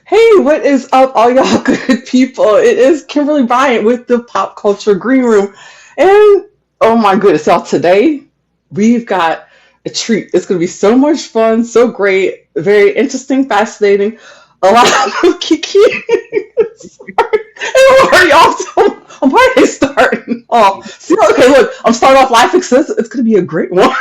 Hey, what is up, all y'all good people? It is Kimberly Bryant with the Pop Culture Green Room. And oh my goodness, y'all, today we've got a treat. It's going to be so much fun, so great, very interesting, fascinating, a lot of kiki. Sorry. And already off. I'm already starting off. See, okay, look, I'm starting off laughing because it's going to be a great one.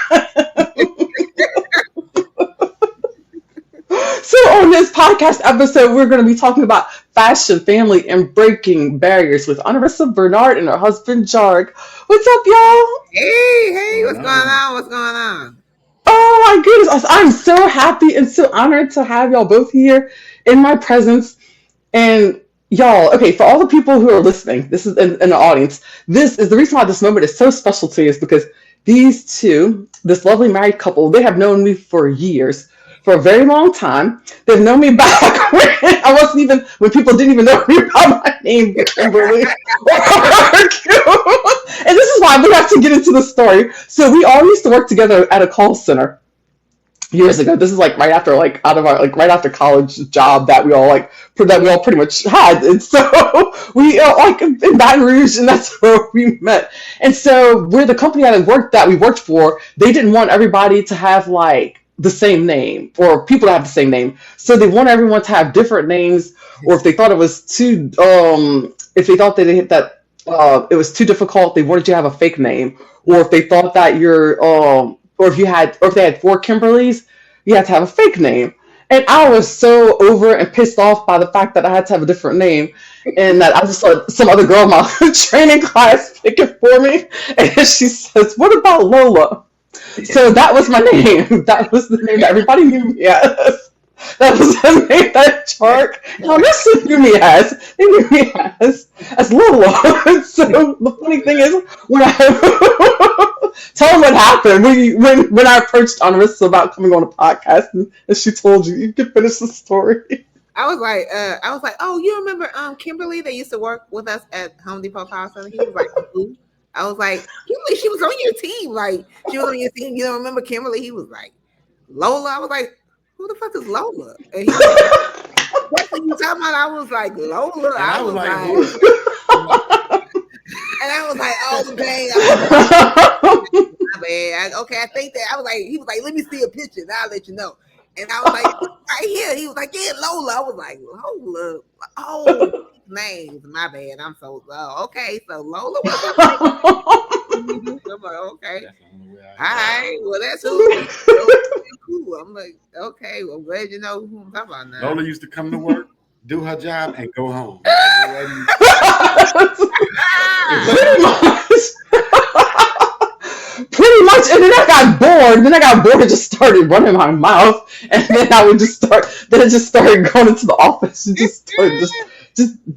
So on this podcast episode, we're going to be talking about fashion, family, and breaking barriers with Oonarissa Bernard and her husband, Jarg. What's up, y'all? Hey, Going what's going on. on? What's going on? Oh my goodness. I'm so happy and so honored to have y'all both here in my presence. And y'all, okay, for all the people who are listening, this is in the audience, this is the reason why this moment is so special to me is because these two, this lovely married couple, they have known me for years, for a very long time. They've known me back when I wasn't even, when people didn't even know me by my name, Kimberly. And this is why we have to get into the story. So we all used to work together at a call center years ago. This is like right after like out of our like right after college job that we all like that we all pretty much had. And so we like in Baton Rouge, and that's where we met. And so we're the company that we worked for. They didn't want everybody to have like the same name or people to have the same name. So they want everyone to have different names, or if they thought it was too if they thought that it was too difficult, they wanted you to have a fake name. Or if they thought that or if they had four Kimberlys, you had to have a fake name. And I was so over and pissed off by the fact that I had to have a different name, and that I just let some other girl in my training class pick it for me. And she says, "What about Lola?" So that was my name. That was the name that everybody knew me as. That was the name that Chark and Oonarissa knew me as. They knew me as Lola. So the funny thing is, when I tell them what happened when I approached Oonarissa about coming on a podcast, and she told you can finish the story. I was like, oh, you remember Kimberly that used to work with us at Home Depot Power Center? He was like, who? I was like, Kimberly, she was on your team. Like, she was on your team. You don't remember Kimberly? He was like, Lola. I was like, who the fuck is Lola? And he was like, what are you talking about? I was like, Lola. And I was like, and I was like, oh, dang. I was like, my bad. Okay, I think that. He was like, let me see a picture and I'll let you know. And I was like, right here. He was like, yeah, Lola. I was like, Lola. Oh, names. My bad. I'm so okay. So Lola was I'm like, okay. All right. Well, that's who. Cool. I'm like, okay. Well, I'm glad you know who I'm talking about now. Lola used to come to work, do her job, and go home. Pretty much. Pretty much. And then I got bored. Then I got bored and just started running my mouth. And then I would just start. Then I just started going into the office and just started just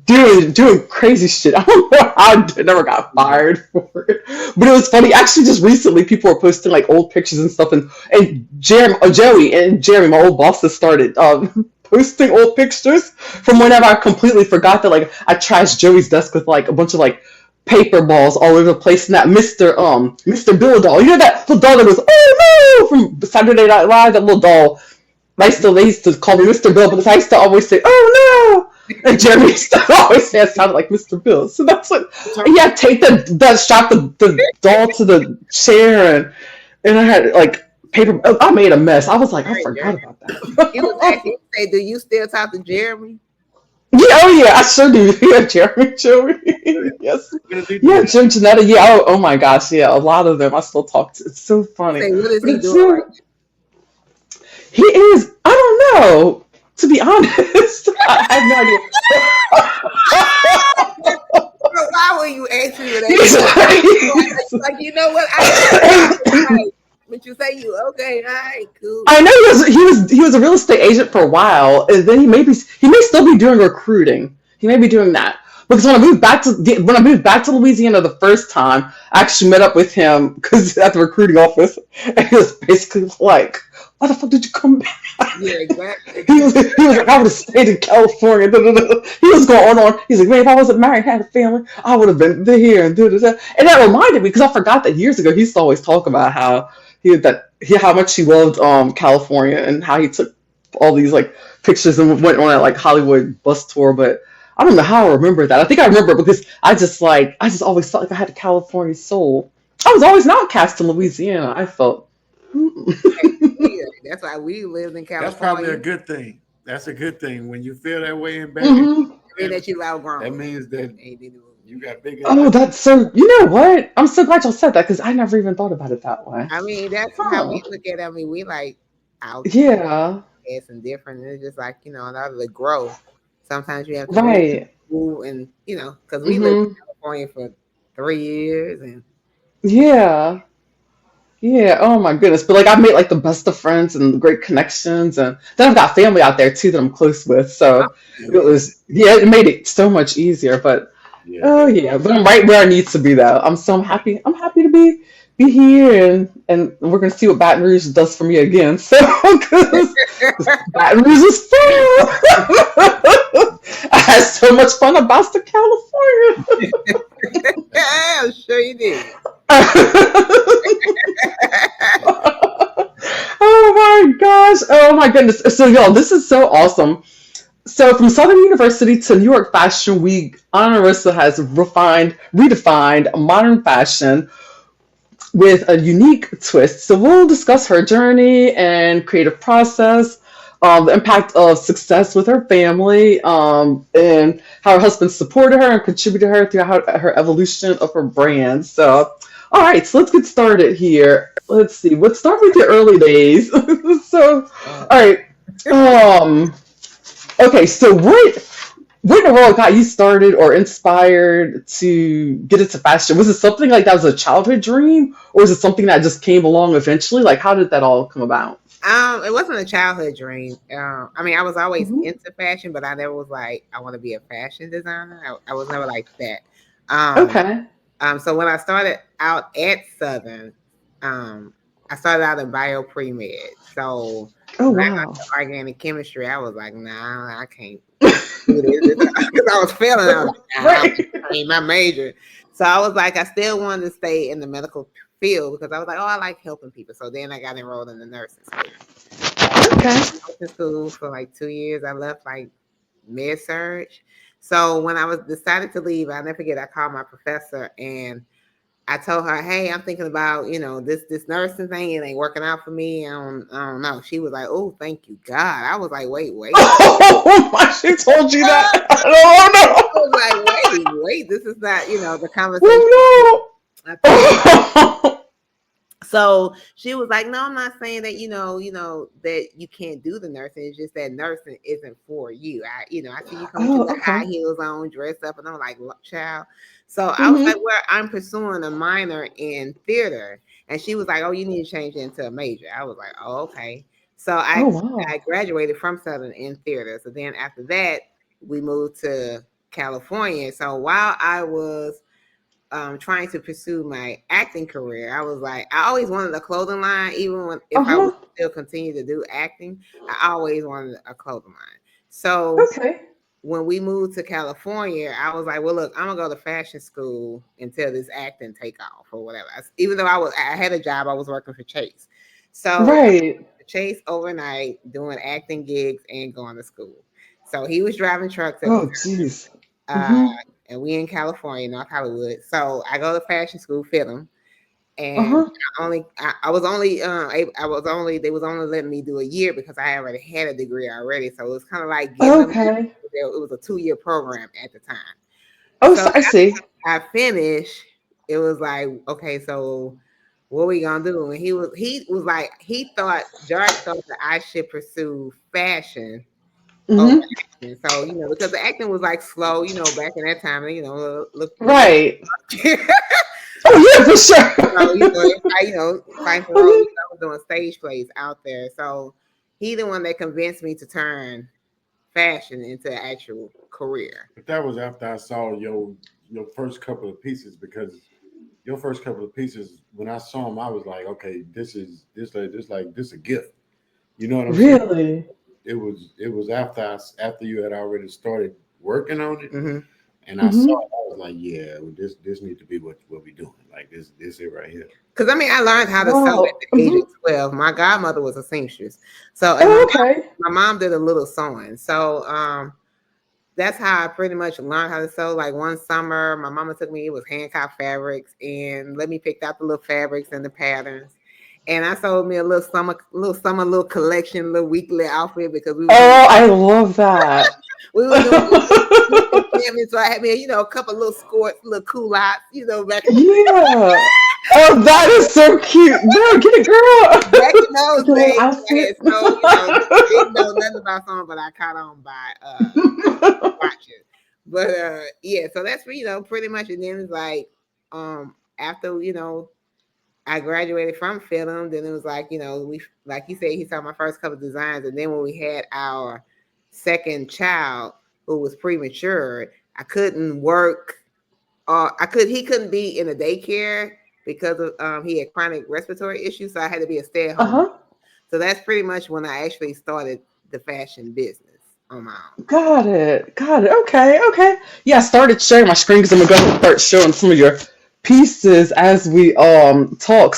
doing crazy shit. I don't know how I never got fired for it, but it was funny. Actually, just recently, people were posting like old pictures and stuff, and Jeremy, my old boss, has started posting old pictures from whenever I completely forgot that like I trashed Joey's desk with like a bunch of like paper balls all over the place, and that Mr. Bill doll. You know that little doll that was oh no from Saturday Night Live, that little doll. They used to call me Mr. Bill, but I used to always say, "Oh no!" And Jeremy used to always say it sounded like Mr. Bill. So that's what. Yeah, take strap the doll to the chair, and I had like paper. I made a mess. I was like, I forgot about that. He was asking, say, do you still talk to Jeremy? Yeah, oh yeah, I sure do. Yeah, Jeremy, Joey, yes, yeah, Jim Janetta. Yeah, oh my gosh, yeah, a lot of them I still talk to. It's so funny. Say, what is But he it's doing? he is. I don't know. To be honest, I have no idea. So why were you asking me that? Like, you know what? But you say you okay? All right, cool. I know he was a real estate agent for a while, and then he may still be doing recruiting. He may be doing that because when I moved back to Louisiana the first time, I actually met up with him because at the recruiting office, and he was basically like, "Why the fuck did you come back?" Yeah, exactly. He was like, "I would have stayed in California." Da, da, da. He was going on. He's like, "Man, if I wasn't married, had a family, I would have been here and da, da, da." And that reminded me because I forgot that years ago he used to always talk about how much he loved California and how he took all these like pictures and went on a like Hollywood bus tour, but I don't know how I remember that. I think I remember because I just always felt like I had a California soul. I was always an outcast in Louisiana. I felt. Yeah, that's why we lived in That's probably a California. good thing. That's a good thing. When you feel that way in back in Hmm. I mean Louisiana, that you that outgrown. means that Ain't need to move. you got big Oh, ambitions. that's so. You know what? I'm so glad y'all said that because I never even thought about it that way. I mean, that's how Huh. we look at it. I mean, we like outcasts Yeah. and different. It's just like, in order to grow, sometimes you have to Right. move and, because we lived Hmm. in California for 3 years and Yeah. Yeah. Oh my goodness. But like I've made like the best of friends and great connections, and then I've got family out there too that I'm close with. oh, So it yeah. was yeah, it made it so much easier. But Yeah. oh yeah, but I'm right where I need to be though. I'm happy. I'm happy to be here, and we're gonna see what Baton Rouge does for me again. So because Baton Rouge is full. I had so much fun about the California. Yeah, I'm sure you did. Oh my gosh. Oh my goodness. So y'all, this is so awesome. So from Southern University to New York Fashion Week, Oonarissa has redefined modern fashion with a unique twist. So we'll discuss her journey and creative process, the impact of success with her family, and how her husband supported her and contributed to her throughout her evolution of her brand. So, all right, so let's get started here. Let's see. Let's start with your early days. So, Uh, all right. Um, okay, so what in the world got you started or inspired to get into fashion? Was it something like that was a childhood dream, or was it something that just came along eventually? Like, how did that all come about? it wasn't a childhood dream. I mean, I was always Hmm. into fashion, but I never was like, I want to be a fashion designer. I was never like that. Um, Okay. so when I started out at Southern, um, I started out in bio pre med. So Oh when I wow. got to organic chemistry, I was like, nah, I can't do this because I was failing. I was like, nah, Right. I ain't my major. So I was like, I still wanted to stay in the medical field because I was like, oh, I like helping people. So then I got enrolled in the nursing school. Okay. In school for like 2 years. I left like mid surge. So when I was decided to leave, I'll never forget. I called my professor and I told her, "Hey, I'm thinking about this nursing thing. It ain't working out for me. I don't know." She was like, "Oh, thank you, God." I was like, "Wait." Oh my! She told you that. I Oh was like, "Wait. This is not the no! conversation." Oh I thought no! so. She was like, "No, I'm not saying that that you can't do the nursing. It's just that nursing isn't for you. I see you coming to Oh, with high okay. heels on, dressed up, and I'm like, child." So I was like, Hmm. "Well, I'm pursuing a minor in theater," and she was like, "Oh, you need to change it into a major." I was like, "Oh, okay." So Oh I wow. graduated from Southern in theater. So then after that, we moved to California. So while I was trying to pursue my acting career, I was like, I always wanted a clothing line, even when Uh if I huh. would still continue to do acting, I always wanted a clothing line. So Okay. when we moved to California, I was like, well, look, I'm gonna go to fashion school until this acting take off or whatever. Even though I had a job, I was working for Chase. So Right. Chase overnight doing acting gigs and going to school. So he was driving trucks at the Oh time. jeez. Uh, Hmm. and we in California, North Hollywood. So I go to fashion school, film, Uh and huh. I was only I was only they was only letting me do a year because I already had a degree already. So it was kind of like giving them. Okay. It was a 2 year program at the time. Oh, So so I see. I finished. It was like, okay, so what we gonna do? And he was like, George thought that I should pursue fashion over Hmm. acting. So because the acting was like slow, back in that time, look at Right. so Oh yeah, for if sure. I fight for roles, Mhm. I was doing stage plays out there. So he the one that convinced me to turn fashion into an actual career. But that was after I saw your first couple of pieces because your first couple of pieces when I saw them, I was like, okay, this a gift. You know what I'm saying? Really? It was after after you had already started working on it. Hmm And I saw Hmm. it, I was like, yeah, well, this need to be what we doing. Like this it right here. Because I mean, I learned how to sew at Wow. the age Hmm. of 12. My godmother was a seamstress, so and Oh, okay. my mom did a little sewing. So that's how I pretty much learned how to sew. Like one summer, my mama took me, it was Hancock fabrics, and let me pick out the little fabrics and the patterns. And I sold me a little collection, little weekly outfit because Oh, I love that. we was doing encampment. So I had me, a couple little skirts, little culottes, back in Yeah. Oh, that is so cute. No, get it, girl. back in those The little days. I outfit. had so didn't know nothing about something, but I caught on by watching. But yeah, so that's pretty much. And then it's like after I graduated from film, then it was like we like you said, he saw my first couple of designs, and then when we had our second child who was premature, I couldn't work. He couldn't be in a daycare because of he had chronic respiratory issues, so I had to be a stay at home mom. Uh-huh. So that's pretty much when I actually started the fashion business on my own. Got it. Got it. Okay. Okay. Yeah, I started sharing my screen because I'm gonna go ahead and start showing some of your pieces as we talk.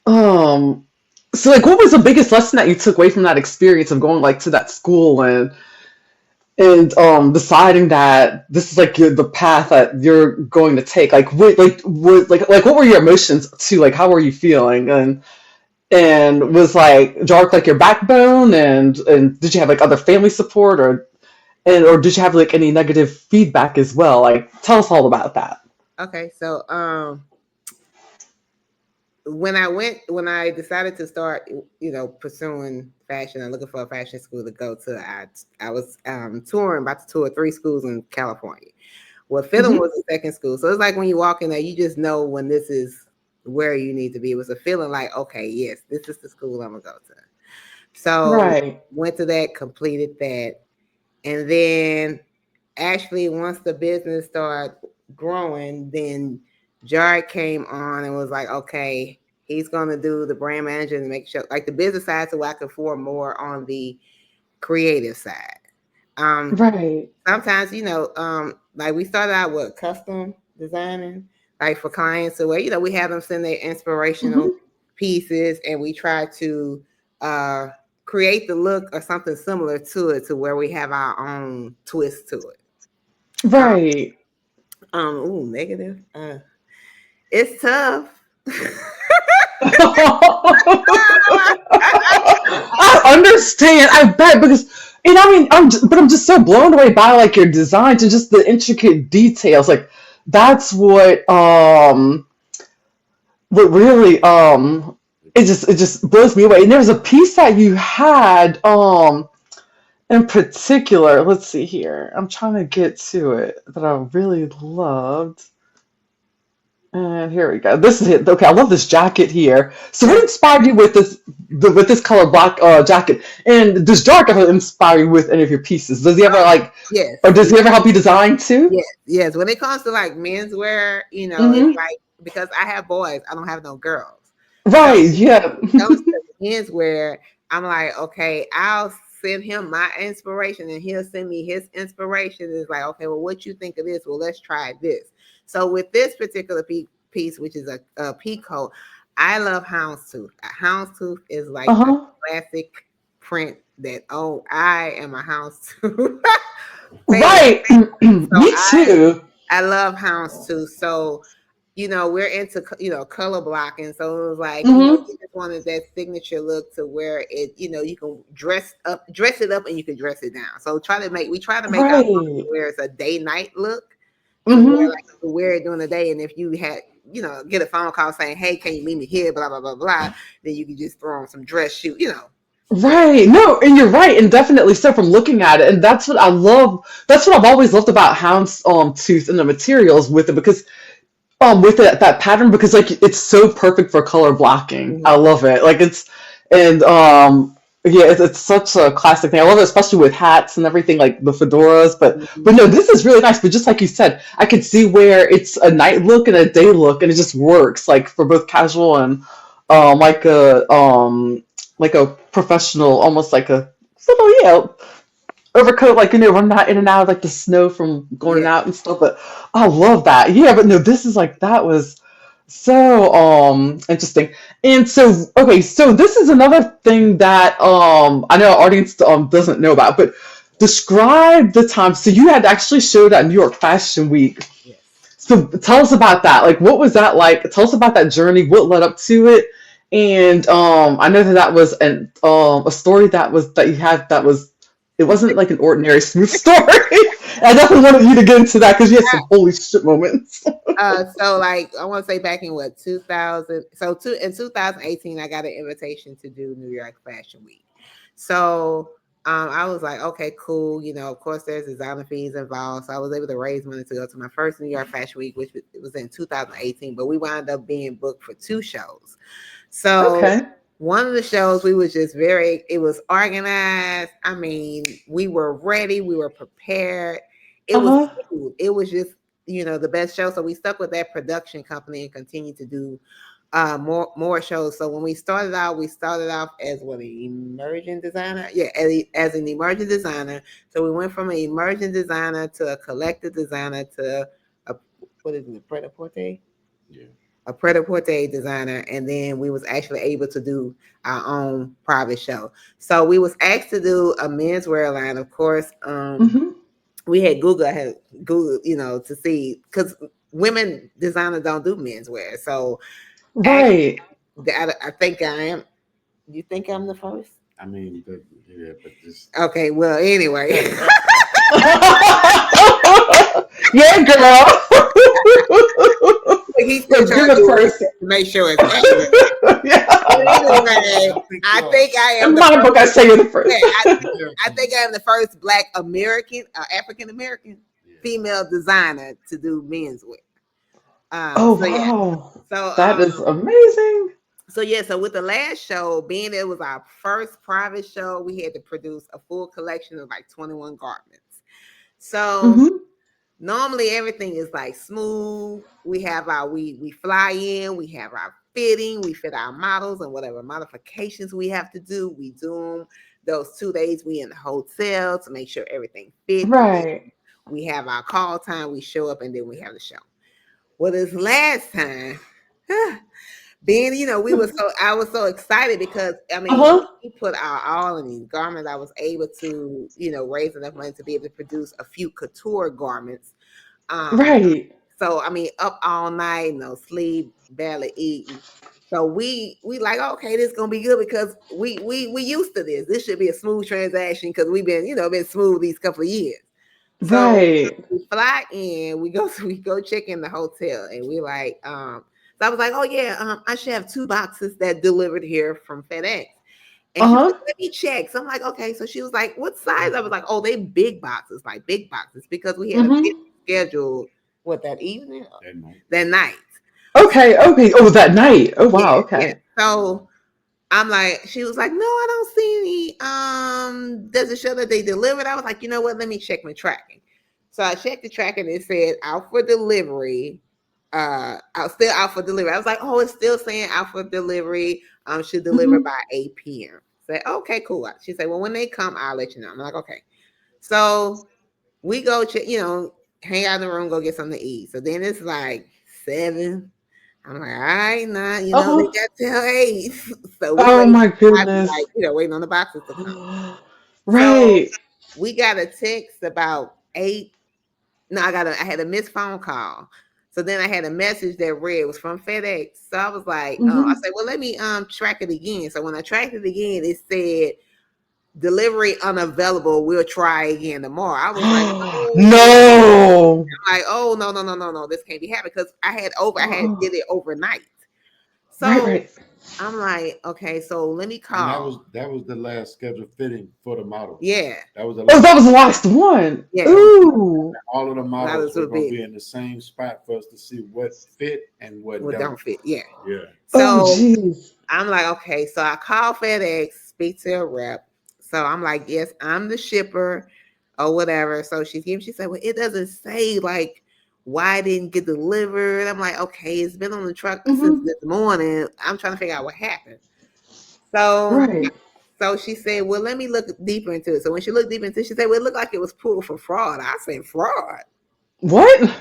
Um so like what was the biggest lesson that you took away from that experience of going like to that school and deciding that this is like the path that you're going to take? Like what what were your emotions too? Like how were you feeling? And was like dark like your backbone, and did you have like other family support, or did you have like any negative feedback as well? Like tell us all about that. Okay, so when I decided to start, pursuing fashion and looking for a fashion school to go to, I was touring about to tour 3 schools in California. Well, Fillon Hmm. was the second school, so it's like when you walk in there, you just know when this is where you need to be. It was a feeling like, okay, yes, this is the school I'm gonna go to. So Right. went to that, completed that, and then actually once the business started growing, then Jared came on and was like, okay, he's gonna do the brand manager and make sure like the business side so I could afford more on the creative side. Um Right. Sometimes, like we started out with custom designing, like for clients, so where we have them send their inspirational Hmm. pieces, and we try to uh create the look or something similar to it, to where we have our own twist to it. Um, Right. ooh, negative. It's tough. I understand. I bet because I mean, I'm just so blown away by like your designs and just the intricate details. Like that's what really it just blows me away. And there's a piece that you had in particular. Let's see here. I'm trying to get to it that I really loved. And here we go. This is it. Okay, I love this jacket here. So, what inspired you with with this color black jacket? And does Dark ever inspire you with any of your pieces? Does he ever like, Yes, or does he ever help you design too? yes, yes. When it comes to like menswear, it's Mm-hmm. like because I have boys, I don't have no girls. So Right. Yeah. comes to menswear, I'm like, okay, I'll send him my inspiration and he'll send me his inspiration. It's like, okay, well, what you think of this? Well, let's try this. So with this particular piece, which is a peacoat, I love houndstooth. A houndstooth is Uh like a huh. classic print that, oh, I am a houndstooth fan. Right. So Me too. I love houndstooth. So we're into color blocking. So it was like Mm-hmm. you just wanted that signature look to where it you can dress it up, and you can dress it down. So we try to make our look to Right. where it's a day night look, to where Mm-hmm. like you can wear it during the day, and if you had get a phone call saying, hey, can you meet me here, blah blah blah blah, then you can just throw on some dress shoe. Right. No, and you're right, and definitely so from looking at it, and that's what I love. That's what I've always loved about Hound's tooth and the materials with it, because with that pattern, because like it's so perfect for color blocking. I Mhm. love it. Like and yeah, it's such a classic thing. I love it, especially with hats and everything, like the fedoras. But no, this is really nice. But just like you said, I could see where it's a night look and a day look, and it just works like for both casual and um like a um like a professional, almost like a little, yeah. overcoat, like, running out in and out of like the snow from going Yeah. and out and stuff. But I love that. Yeah, but no, this is like that was so interesting. And so okay, so this is another thing that I know our audience doesn't know about, but describe the time. So you had actually showed at New York Fashion Week. Yes. So tell us about that. Like, what was that like? Tell us about that journey. What led up to it? And I know that that was a story that you had that was it wasn't like an ordinary smooth story. I definitely wanted you to get into that because you had some holy shit moments. So like I want to say back in what 2000, so in 2018 I got an invitation to do New York Fashion Week. So I was like, okay, cool. Of course there's designer fees involved. So I was able to raise money to go to my first New York Fashion Week, which was in 2018. But we wound up being booked for 2 shows. So Okay. one of the shows we was just it was organized. I mean, we were ready, we were prepared. It Uh was huh. smooth. It was just the best show. So we stuck with that production company and continued to do more shows. So when we started off as what, an emerging designer. Yeah, as an emerging designer. So we went from an emerging designer to a collective designer to a, what is it, pret-a-porter? Yeah. A pret-a-porter designer, and then we was actually able to do our own private show. So we was asked to do a menswear line, of course. Mm-hmm. We had Google, I had Google, to see, because women designers don't do menswear. So actually, Right. I think I am. You think I'm the first? I mean, yeah, but this. Okay, well, anyway. Yeah, girl. He's still You're trying to the do first. research to make sure it's accurate. Yeah. But anyway, I think I am In the my first. book, I say you're the first. Yeah, I think I am the first Black American, African American female designer to do menswear. Oh So yeah, wow, so that is amazing. so with the last show being it was our first private show, we had to produce a full collection of like 21 garments. So Mm-hmm. normally everything is like smooth. We have we fly in, we have our fitting, we fit our models and whatever modifications we have to do, we do them. Those 2 days we in the hotel to make sure everything fits. And then Right. we have our call time, we show up, and then we have the show. Well, this last time, being, I was so excited because I Uh mean, huh. we put our all in these garments. I was able to, raise enough money to be able to produce a few couture garments. Um, Right. so I mean, up all night, no sleep, barely eating. So we like, okay, this is gonna be good because we used to this. This should be a smooth transaction because we've been, been smooth these couple of years. So Right. we fly in, we go check in the hotel, and we like, so I was like, oh yeah, I should have 2 boxes that delivered here from FedEx. And Uh she was like, huh. let me check. So I'm like, okay. So she was like, what size? I was like, oh, they big boxes, like big boxes, because we had a Mm-hmm. fit scheduled what that evening, That night. that night. Okay. Okay. Oh, that night. Oh Yeah, wow. yeah. Okay. So I'm like, she was like, no, I don't see any. Does it show that they delivered? I was like, you know what? Let me check my tracking. So I checked the tracking. It said out for delivery. I was still out for delivery. I was like, oh, it's still saying out for delivery. Should deliver Mm-hmm. by 8 p.m. Said, okay, cool. She said, well, when they come, I'll let you know. I'm like, okay. So we go check, hang out in the room, go get something to eat. So then it's like 7. I'm like, all right, nah, Uh they huh. got till 8. So we Oh wait. my I be goodness. like, waiting on the boxes to come. So Right. we got a text about 8. No, I had a missed phone call. So then I had a message that read it was from FedEx. So I was like, I Mm-hmm. said, well, let me track it again. So when I tracked it again, it said delivery unavailable. We'll try again tomorrow. I was like, oh, No. like, oh no, no, no, no, no, this can't be happening because I had Oh. did it overnight. Right. So Right. I'm like, okay, so let me And that call. was the last scheduled fitting for the models. Yeah, That was the Oh, last. that was the last one. yeah, Ooh. All of the models models were would going to be be in the same spot for us to see what fit and what what don't. don't fit. Yeah. Yeah. Oh, So jeez. I'm like, okay, so I call FedEx, speak to a rep. So I'm like, yes, I'm the shipper or whatever. So she said, well, it doesn't say like why it didn't get delivered. I'm like, okay, it's been on the truck since Mm-hmm. this morning. I'm trying to figure out what happened. So Right. So she said, well, let me look deeper into it. So when she looked deeper into it, she said, well, it looked like it was pulled for fraud. I said, fraud? What?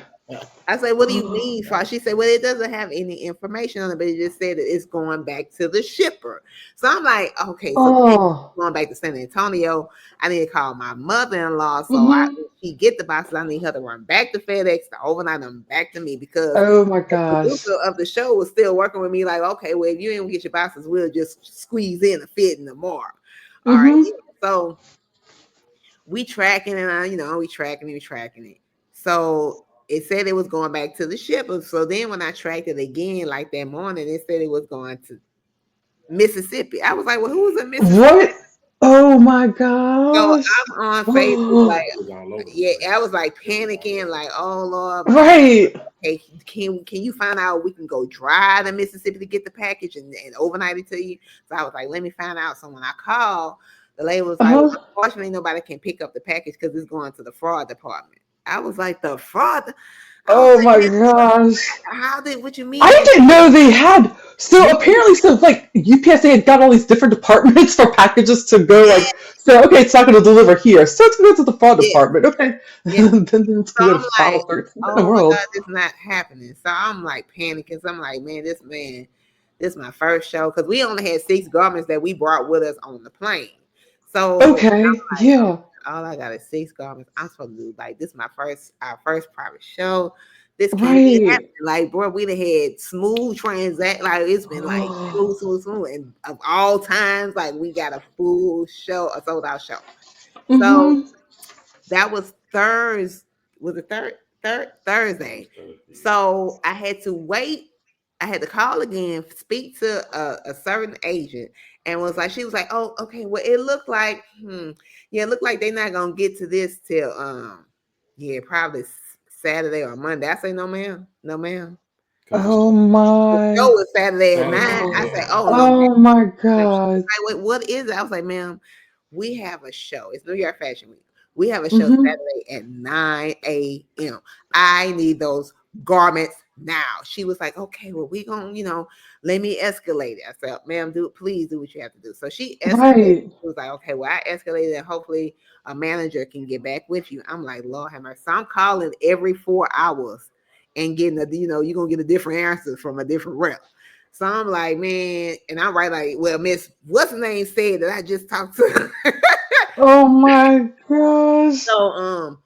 I said, what do you mean fraud? She said, well, it doesn't have any information on it, but it just said that it's going back to the shipper. So I'm like, okay, so Oh. going back to San Antonio, I need to call my mother-in-law. So Mm-hmm. when she get the boxes, I need her to run back to FedEx, to overnight them back to me, because Oh my the gosh. producer of the show was still working with me. Like, okay, well, if you didn't get your boxes, we'll just squeeze in a fit in tomorrow. All right. Mm-hmm. Yeah. So we tracking and we tracking it. So it said it was going back to the shipper. So then when I tracked it again, like that morning, it said it was going to Mississippi. I was like, well, who's in Mississippi? What? Oh my So gosh. I'm on Facebook, like, Oh, It was all over the yeah, place. I was like panicking, like, oh Lord, my God. right. Hey, can you find out we can go drive to Mississippi to get the package and overnight it to you? So I was like, let me find out. So when I called, the lady was like, well, Uh-huh. unfortunately, nobody can pick up the package because it's going to the fraud department. I was like, the fraud? I was Oh like, my man, gosh. how did what you mean? I didn't know they had. So Yeah, apparently, so like UPS, they had got all these different departments for packages to go. yeah, Like, so okay, it's not going to deliver here, so it's going to go to the fraud yeah, department. Okay, yeah. then it's So going to go I'm to file like, 13. What in the oh my world? God, it's not happening. So I'm like panicking. So I'm like, man, this is my first show, because we only had 6 garments that we brought with us on the plane. So Okay, I'm like, yeah, all I got is 6 garments. I'm supposed to do, like, this is our first private show. This can't be right. happening. Like, bro, we'd have had smooth transact. Like, it's been like smooth. And of all times, like, we got a full show, a sold out show. So Mm-hmm. that was Thursday. Was it Thursday? Thursday. So I had to wait. I had to call again, speak to a certain agent, and she was like, "Oh, okay. Well, it looked like, yeah, it looked like they're not gonna get to this till, yeah, probably Saturday or Monday." I say, "No, ma'am, no, ma'am." Because it's Oh The show my. was Saturday at 9. Saturday, I Oh, said, yeah. "Oh no, ma'am." oh my Ma'am. She was God. like, "Wait, what is it?" I was like, "Ma'am, we have a show. It's New York Fashion Week. We have a show Mm-hmm. Saturday at 9 a.m. I need those garments now." She was like, "Okay, well, we gonna, let me escalate it." I said, "Ma'am, please do what you have to do." So she escalated. Right. She was like, "Okay, well, I escalated, and hopefully a manager can get back with you." I'm like, Lord have mercy. So I'm calling every 4 hours and getting you're gonna get a different answer from a different rep. So I'm like, man, and I'm right, like, well, Miss what's the name said that I just talked to. Oh my gosh. So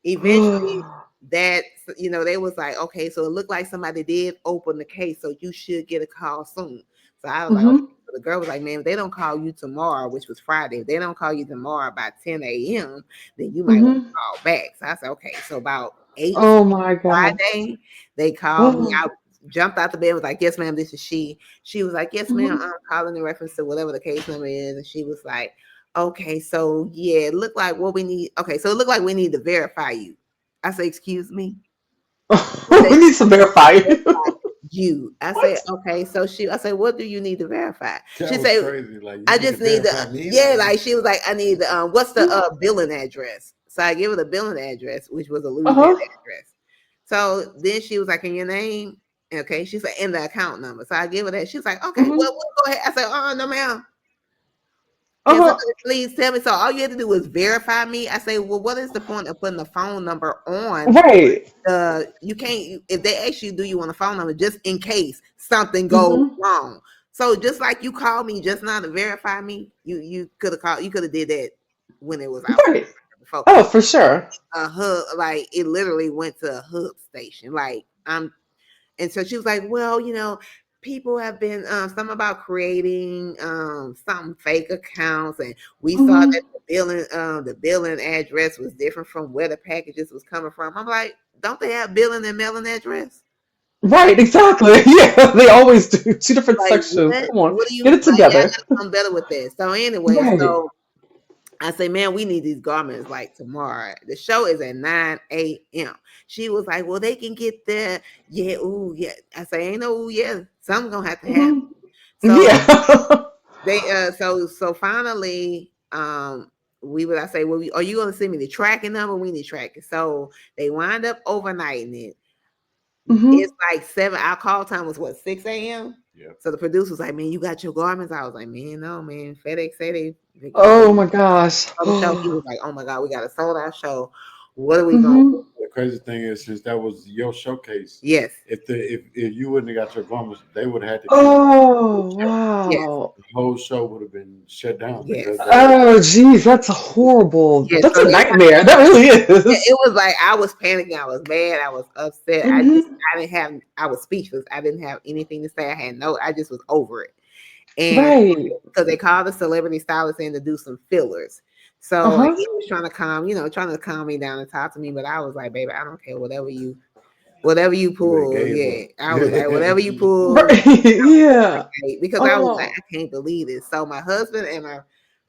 eventually that they was like, okay, so it looked like somebody did open the case, so you should get a call soon. So I was like, okay. Mm-hmm. So the girl was like, man, if they don't call you tomorrow, which was Friday, if they don't call you tomorrow by 10 a.m., then you might want to Mm-hmm. call back. So I said, okay. So about 8 Oh my God. Friday, they called me. Oh. I jumped out the bed, was like, yes, ma'am, this is she. She was like, yes, ma'am, Mm-hmm. I'm calling in reference to whatever the case number is. And she was like, okay, so yeah, it looked like what we need. Okay, so it looked like we need to verify you. I said, excuse me? She said, We need to verify you. verify you. I said, What? okay. So I said, what do you need to verify? that She was said, crazy. Like, you I need to just need the, verify me. yeah, Like, like she was like, I need the, what's the billing address? So I give her the billing address, which was a Louisiana Uh-huh. address. So then she was like, in your name? Okay. She's like, in the account number. So I give her that. She's like, okay, well, Mm-hmm. we'll go ahead. I said, oh, no, ma'am. Can Uh-huh. somebody please tell me? So all you have to do is verify me. I say, well, what is the point of putting the phone number on? Right. You can't, if they ask you, do you want a phone number, just in case something goes Mm-hmm. wrong. So just like you called me just now to verify me, you could have called, you could have did that when it was out Right. before. Oh, for sure. A hub, like it literally went to a hub station. Like and so she was like, well, people have been some about creating some fake accounts, and we saw that Mm-hmm. the billing address was different from where the packages was coming from. I'm like, don't they have billing and mailing address? Right, exactly. Yeah, they always do. Two different Like, sections. Come on, what do get you it like? Y'all together. gotta come better with this. So anyway, Right. so I say, man, we need these garments like tomorrow. The show is at 9 a.m. She was like, well, they can get there. Yeah, ooh, yeah. I say, ain't no ooh, yeah. Something's gonna have to happen. Mm-hmm. So Yeah. they so finally I say, well, are you gonna send me the tracking number? We need tracking. So they wind up overnighting it. It's Mm-hmm. like 7. Our call time was what, 6 a.m. yep. So the producer was like, man, you got your garments? I was like, man, no, man. FedEx said Vicky, Oh my gosh. on the show, he was like, "Oh my God, we got a sold out show. What are we gonna do?" Hmm. The crazy thing is, since that was your showcase, Yes, if you wouldn't have got your garments, they would have had to cancel the Oh show. yes, wow. The whole show would have been shut down yes, because they. Oh geez, that's horrible. yes. That's So a they nightmare. That really is. it was like I was panicking, I was mad, I was upset. Hmm. I didn't have I was speechless. I didn't have anything to say. I had no I just was over it. And Right. because they called the celebrity stylist in to do some fillers. So Uh-huh. he was trying to trying to calm me down and talk to me, but I was like, baby, I don't care, whatever you You would have pull, gave yeah. up. I was like, whatever you pull, Right. Yeah. because I was like, Oh. I can't believe this. So my husband and my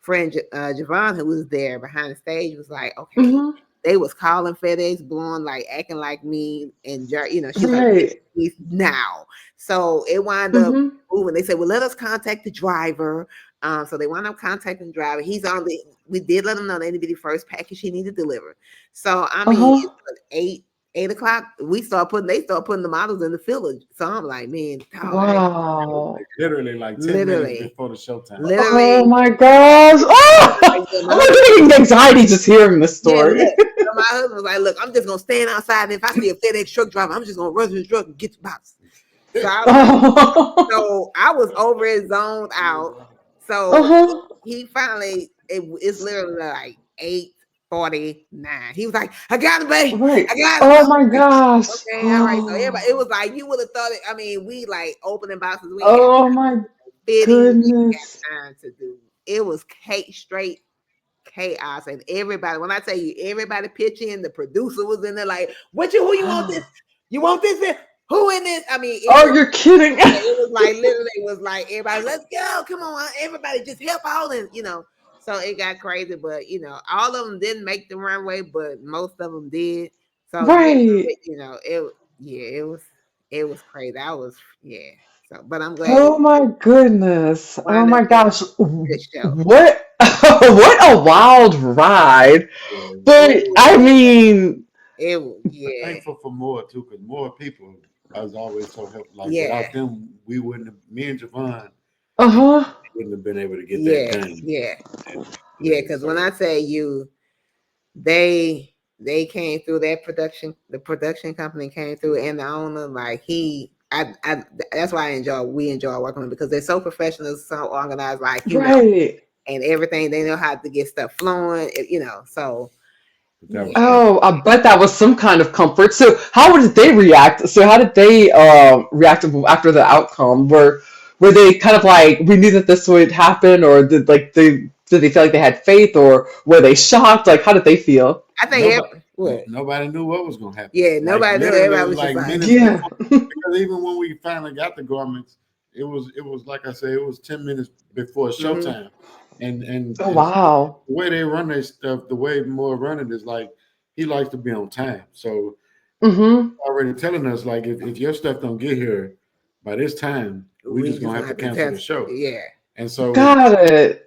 friend Javon, who was there behind the stage, was like, okay. Hmm. They was calling FedEx, blowing like acting like me, and she's like, Right. "Please, now." So it wound up Hmm. moving. They said, "Well, let us contact the driver." So they wound up contacting the driver. He's on the. We did let him know that it'd be the first package he needed delivered. So I mean, Uh-huh. it's like 8 o'clock. They start putting the models in the village. So I'm like, man, dog, Wow. Literally like 10 minutes literally, before the showtime. Oh literally. my gosh. Oh, Like, yeah, my I'm husband, like getting anxiety just hearing this yeah, look. story. So my husband was like, look, I'm just gonna stand outside, and if I see a FedEx truck driver, I'm just gonna run to the truck and get the box. Oh. So I was over it, zoned out. So Uh-huh. he finally, it's literally like 8:49. He was like, I got it, babe. Right. I got it. I Oh was my like, gosh. okay, all right. So everybody, it was like you would have thought it. I mean, we like opening boxes. We ain't had Oh my fitting. We ain't goodness. got time to do. It was straight chaos, and everybody. When I tell you, everybody pitch in. The producer was in there, like, who you want this? You want this? Who in this? I mean, Oh, you're kidding. it was like literally, it was like everybody, let's go, come on, everybody, just help out, and so it got crazy. But all of them didn't make the runway, but most of them did. So yeah, Right. it was crazy. I was So, but I'm glad it Oh my goodness. Oh wound up my being gosh. a good show. What what a wild ride. But I Ooh, mean, Thankful for more too, because more people was always so helpful. Like yeah, without them, we wouldn't have. Me and Javon uh-huh. wouldn't have been able to get that yeah, done. yeah, And, yeah. Because when I say you, they came through that production. The production company came through, and the owner, like I that's why we enjoy working with them, because they're so professional, so organized, like Right. and everything. They know how to get stuff flowing, So that was yeah, Oh, I bet that was some kind of comfort. So how did they react? So how did they react after the outcome? Were they kind of like, we knew that this would happen, or did they feel like they had faith, or were they shocked? Like how did they feel? I think nobody. what? Nobody knew what was gonna happen. Yeah, Like nobody knew. literally, it Everybody was was just like like, minutes Yeah. before. Because even when we finally got the garments, it was like I said, it was 10 minutes before mhm. showtime, and Oh and wow. the way they run their stuff, the way more run it is like he likes to be on time. So Mm-hmm. already telling us like if your stuff don't get here by this time, we We just just gonna have gonna to have to cancel the test. show. Yeah, And so Got it.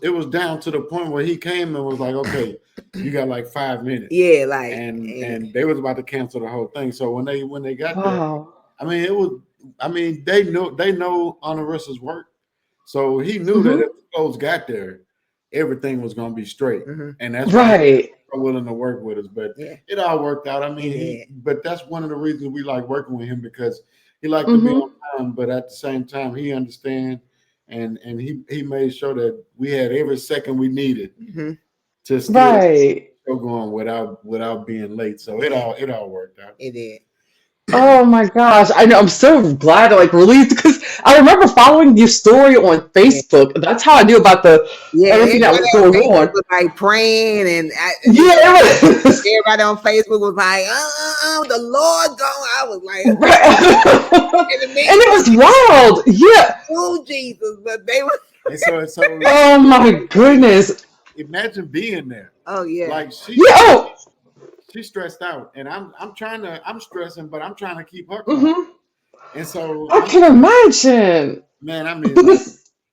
it was down to the point where he came and was like, okay, you got like 5 minutes. yeah, like And they was about to cancel the whole thing. So when they got there, Wow. I mean they know Onarissa's work. So he knew that Mm-hmm. if the clothes got there, everything was gonna be straight. mhm. And that's why he Right. was willing to work with us. But Yeah, it all worked out. I mean, yeah, but that's one of the reasons we like working with him, because he liked to be on Mm-hmm. time, but at the same time he understand and he made sure that we had every second we needed hmm to still Right. go going without being late. So yeah, it all worked out. it did. Oh my gosh. I know. I'm so glad, like relieved, because I remember following your story on Yeah, Facebook. That's how I knew about the yeah. everything that Everybody was on going Facebook on. was like praying, and Yeah, it was. everybody on Facebook was like, the Lord gone. I was like, Right. in the And it was wild. Yeah. oh Jesus, but they were. And so Oh my goodness. imagine being there. Oh yeah, Like Yeah. Oh. she's stressed out, and I'm stressing, but I'm trying to keep her calm. Hmm. And so I can imagine. man, I mean, like,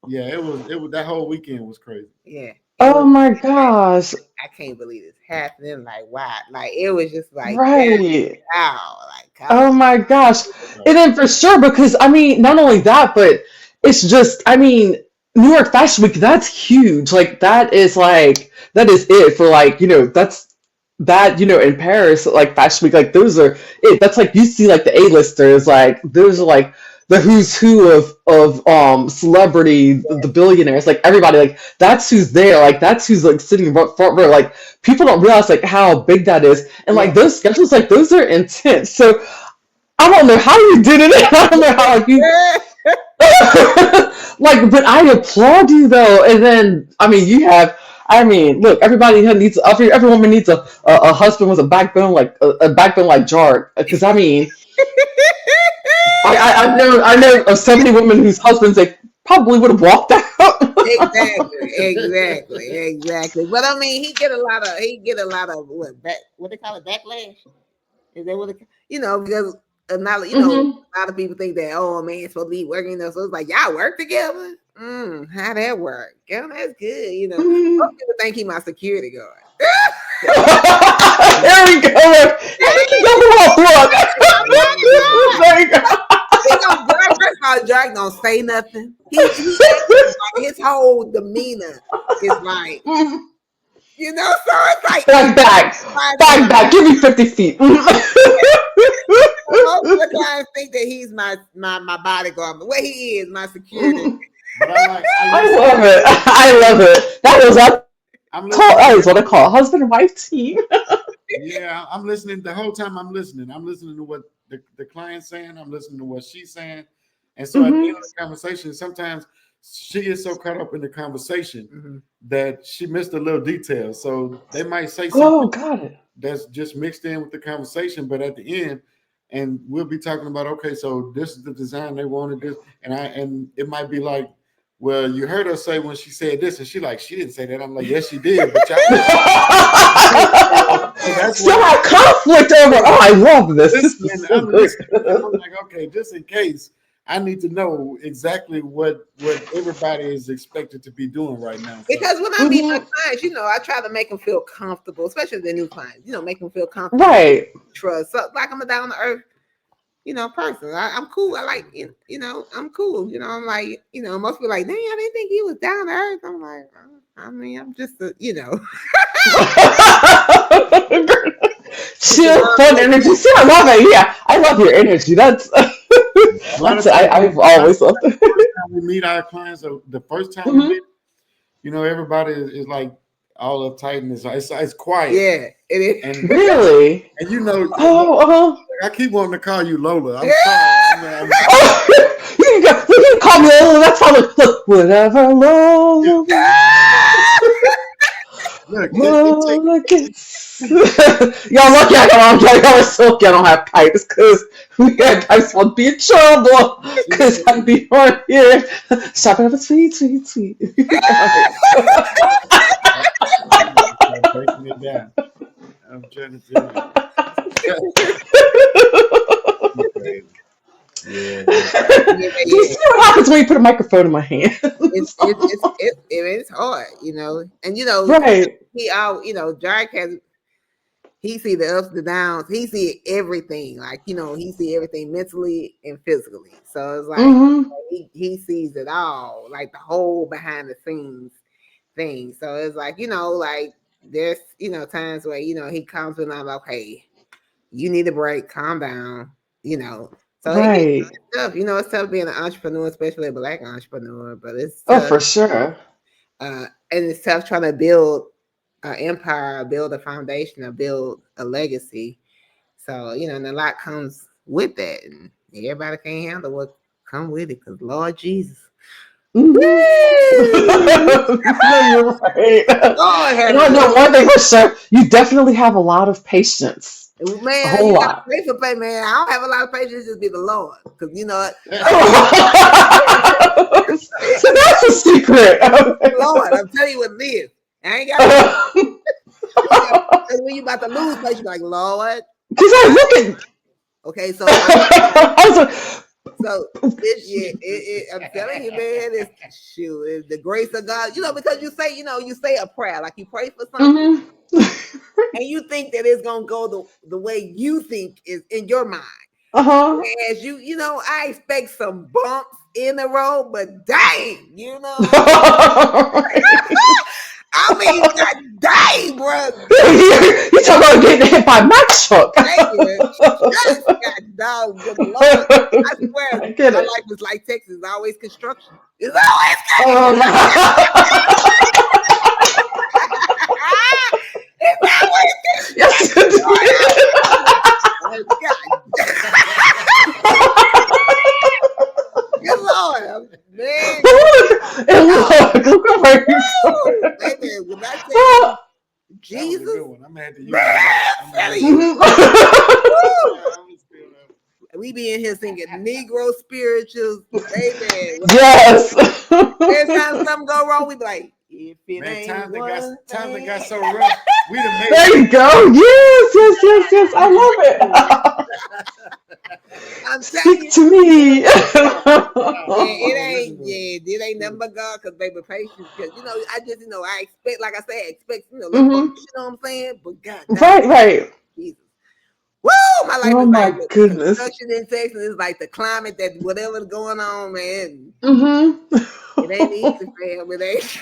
yeah, it was that whole weekend was crazy. yeah. It Oh was. my gosh. I can't believe it's happening. Like why? Like it was just like Right. wow. Like come Oh on. my gosh. So, And then for sure, because I mean, not only that, but it's just, I mean, New York Fashion Week, that's huge. That is it for like, that's that, in Paris, like Fashion Week, like those are it. That's like you see like the A-listers, like those are like the who's who of celebrity, the billionaires, like everybody, like that's who's there, like that's who's like sitting in front row. Like people don't realize like how big that is. And like Yeah. those schedules, like those are intense. So I don't know how you did it. I don't know how like you like, but I applaud you though. And then, I mean, look, every woman needs a husband with a backbone a backbone like Jark. Because I mean, I know of so many women whose husbands they probably would have walked out. Exactly. But I mean, he get a lot of what they call it, backlash. Is that what because Hmm. a lot of people think that man, it's supposed to be working, so it's like y'all work together. How that work? Girl, that's good. Hmm. Most people think he my security guard. There we go. And we can go look. There you go. First of all, Jack don't say nothing. His whole demeanor is like, so it's like back. Give me 50 feet. most of the clients think that he's my bodyguard, but what he is, my security. But I love it. I love it. That is what I call a husband and wife team. Yeah, I'm listening the whole time. I'm listening. I'm listening to what the client's saying. I'm listening to what she's saying. And so at the end of the conversation, sometimes she is so caught up in the conversation that she missed a little detail. So they might say Oh, something got it. that's just mixed in with the conversation, but at the end, and we'll be talking about, okay, so this is the design they wanted this, and it might be like, well, you heard her say when she said this, and she didn't say that. I'm like, yes, she did, but y'all. So that's Still why have conflict over. Oh, I love this. This is so I'm good. listening. I'm like, okay, just in case, I need to know exactly what everybody is expected to be doing right now. So, Because when I meet my clients, I try to make them feel comfortable, especially the new clients. Make them feel comfortable, Right. trust. So, like I'm a down to earth, person. I'm cool. I like, I'm cool. I'm like, most people are like, dang, I didn't think he was down to earth. I'm like, I mean, I'm just Chill, fun energy. See, I love it. Yeah, I love your energy. I've always loved it. we meet our clients, so the first time we Hmm. meet, everybody is like all uptight and it's quiet. Yeah, it is. And Really? Oh, I keep wanting to call you Lola. I'm sorry. you can call me Lola. That's how. Look, whatever, Lola. Look, Lola gets. Y'all lucky y'all are so lucky I don't have pipes because I just want to be in trouble because I'd be right here shopping up a sweet. breaking it down. I'm trying to tell you. Yeah. Do you see what happens when you put a microphone in my hand? It's hard, and Right. Jack he see the ups, the downs, he see everything, like he see everything mentally and physically. So it's like he sees it all, like the whole behind the scenes thing. So it's like like there's times where he comes and I'm like, okay, you need a break, calm down, So Right. it's tough, it's tough being an entrepreneur, especially a Black entrepreneur, but it's Oh, tough. for sure. And it's tough trying to build an empire, build a foundation, or build a legacy. So, and a lot comes with that. And everybody can't handle what come with it because Lord Jesus. No, you're right. Lord, One thing for sure, you definitely have a lot of patience. man, A whole you lot. got to pray for pay, man. I don't have a lot of patience, just be the Lord. Because So that's a secret. Lord, I'm telling you what it is. I ain't got when you about to lose patience, like Lord. Because I look at. Okay, so I was like, this year, I'm telling you, man, it's the grace of God. Because you say a prayer, like you pray for something, and you think that it's gonna go the way you think is in your mind. Uh-huh. As I expect some bumps in a row, but dang, you know. I mean, God dang, bro. You talking about getting hit by a Mack truck? Yes, God dog, good Lord. I swear, I get my it. life is like Texas, always construction. It's always Oh it's always yes, construction. Good Lord, man. look over you. Baby, when I tell you, Jesus, I'm gonna have to use man, that. I'm telling you. We be in here singing Negro spirituals, baby. Yes. Every time something go wrong, we be like, if it ain't Times that got so thing. rough, we done made There you go. Yes. I love it. I'm telling Speak you, to me. it ain't nothing but God, cause baby, patience, cause I just, I expect, like I said, I expect, little Mhm. you know what I'm saying? But God, Right. Jesus. Woo! My life Oh is like my the goodness. construction in Texas is like the climate that whatever's going on, man. It ain't Mm-hmm. easy, fam. It ain't.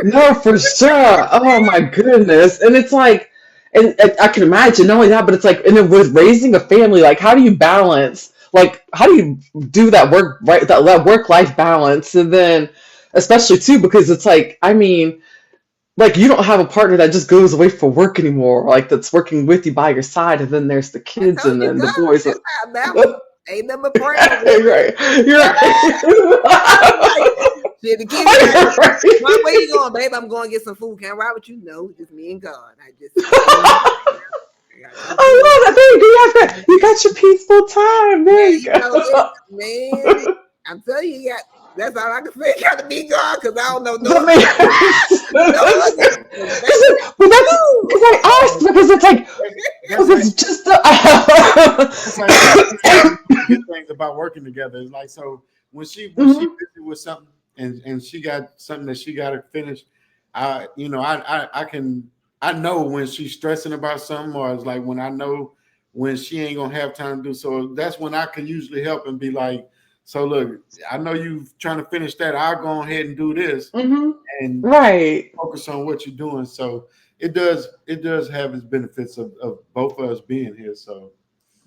No, for sure. Oh my goodness. And it's like, and I can imagine not only that, but it's like, and then with raising a family, like, how do you balance? Like, how do you do that work, right? That work life balance, and then, especially too, because it's like, I mean, like you don't have a partner that just goes away for work anymore, like that's working with you by your side, and then there's the I kids, told and you, then the God, boys. that's how I balance. Ain't nothing but praying. Right. You're I'm like, right. shit, the kids be like, You're right. Mom, where you going, babe? I'm going to get some food. Can I ride with you? No, just me and God. I just, I love that. There you go. You got your peaceful time. There yeah, you go. man, I'm telling you, that's all I can say. Got to be God, because I don't know no The man. no other. Well, that's because I asked because it's like that's because it's just that's like good things about working together. It's like so when she busy with something and she got something that she got to finish, I know when she's stressing about something, or it's like when I know when she ain't gonna have time to do so. That's when I can usually help and be like, so look, I know you trying to finish that. I'll go ahead and do this and right. focus on what you're doing. So it does have its benefits of both of us being here. So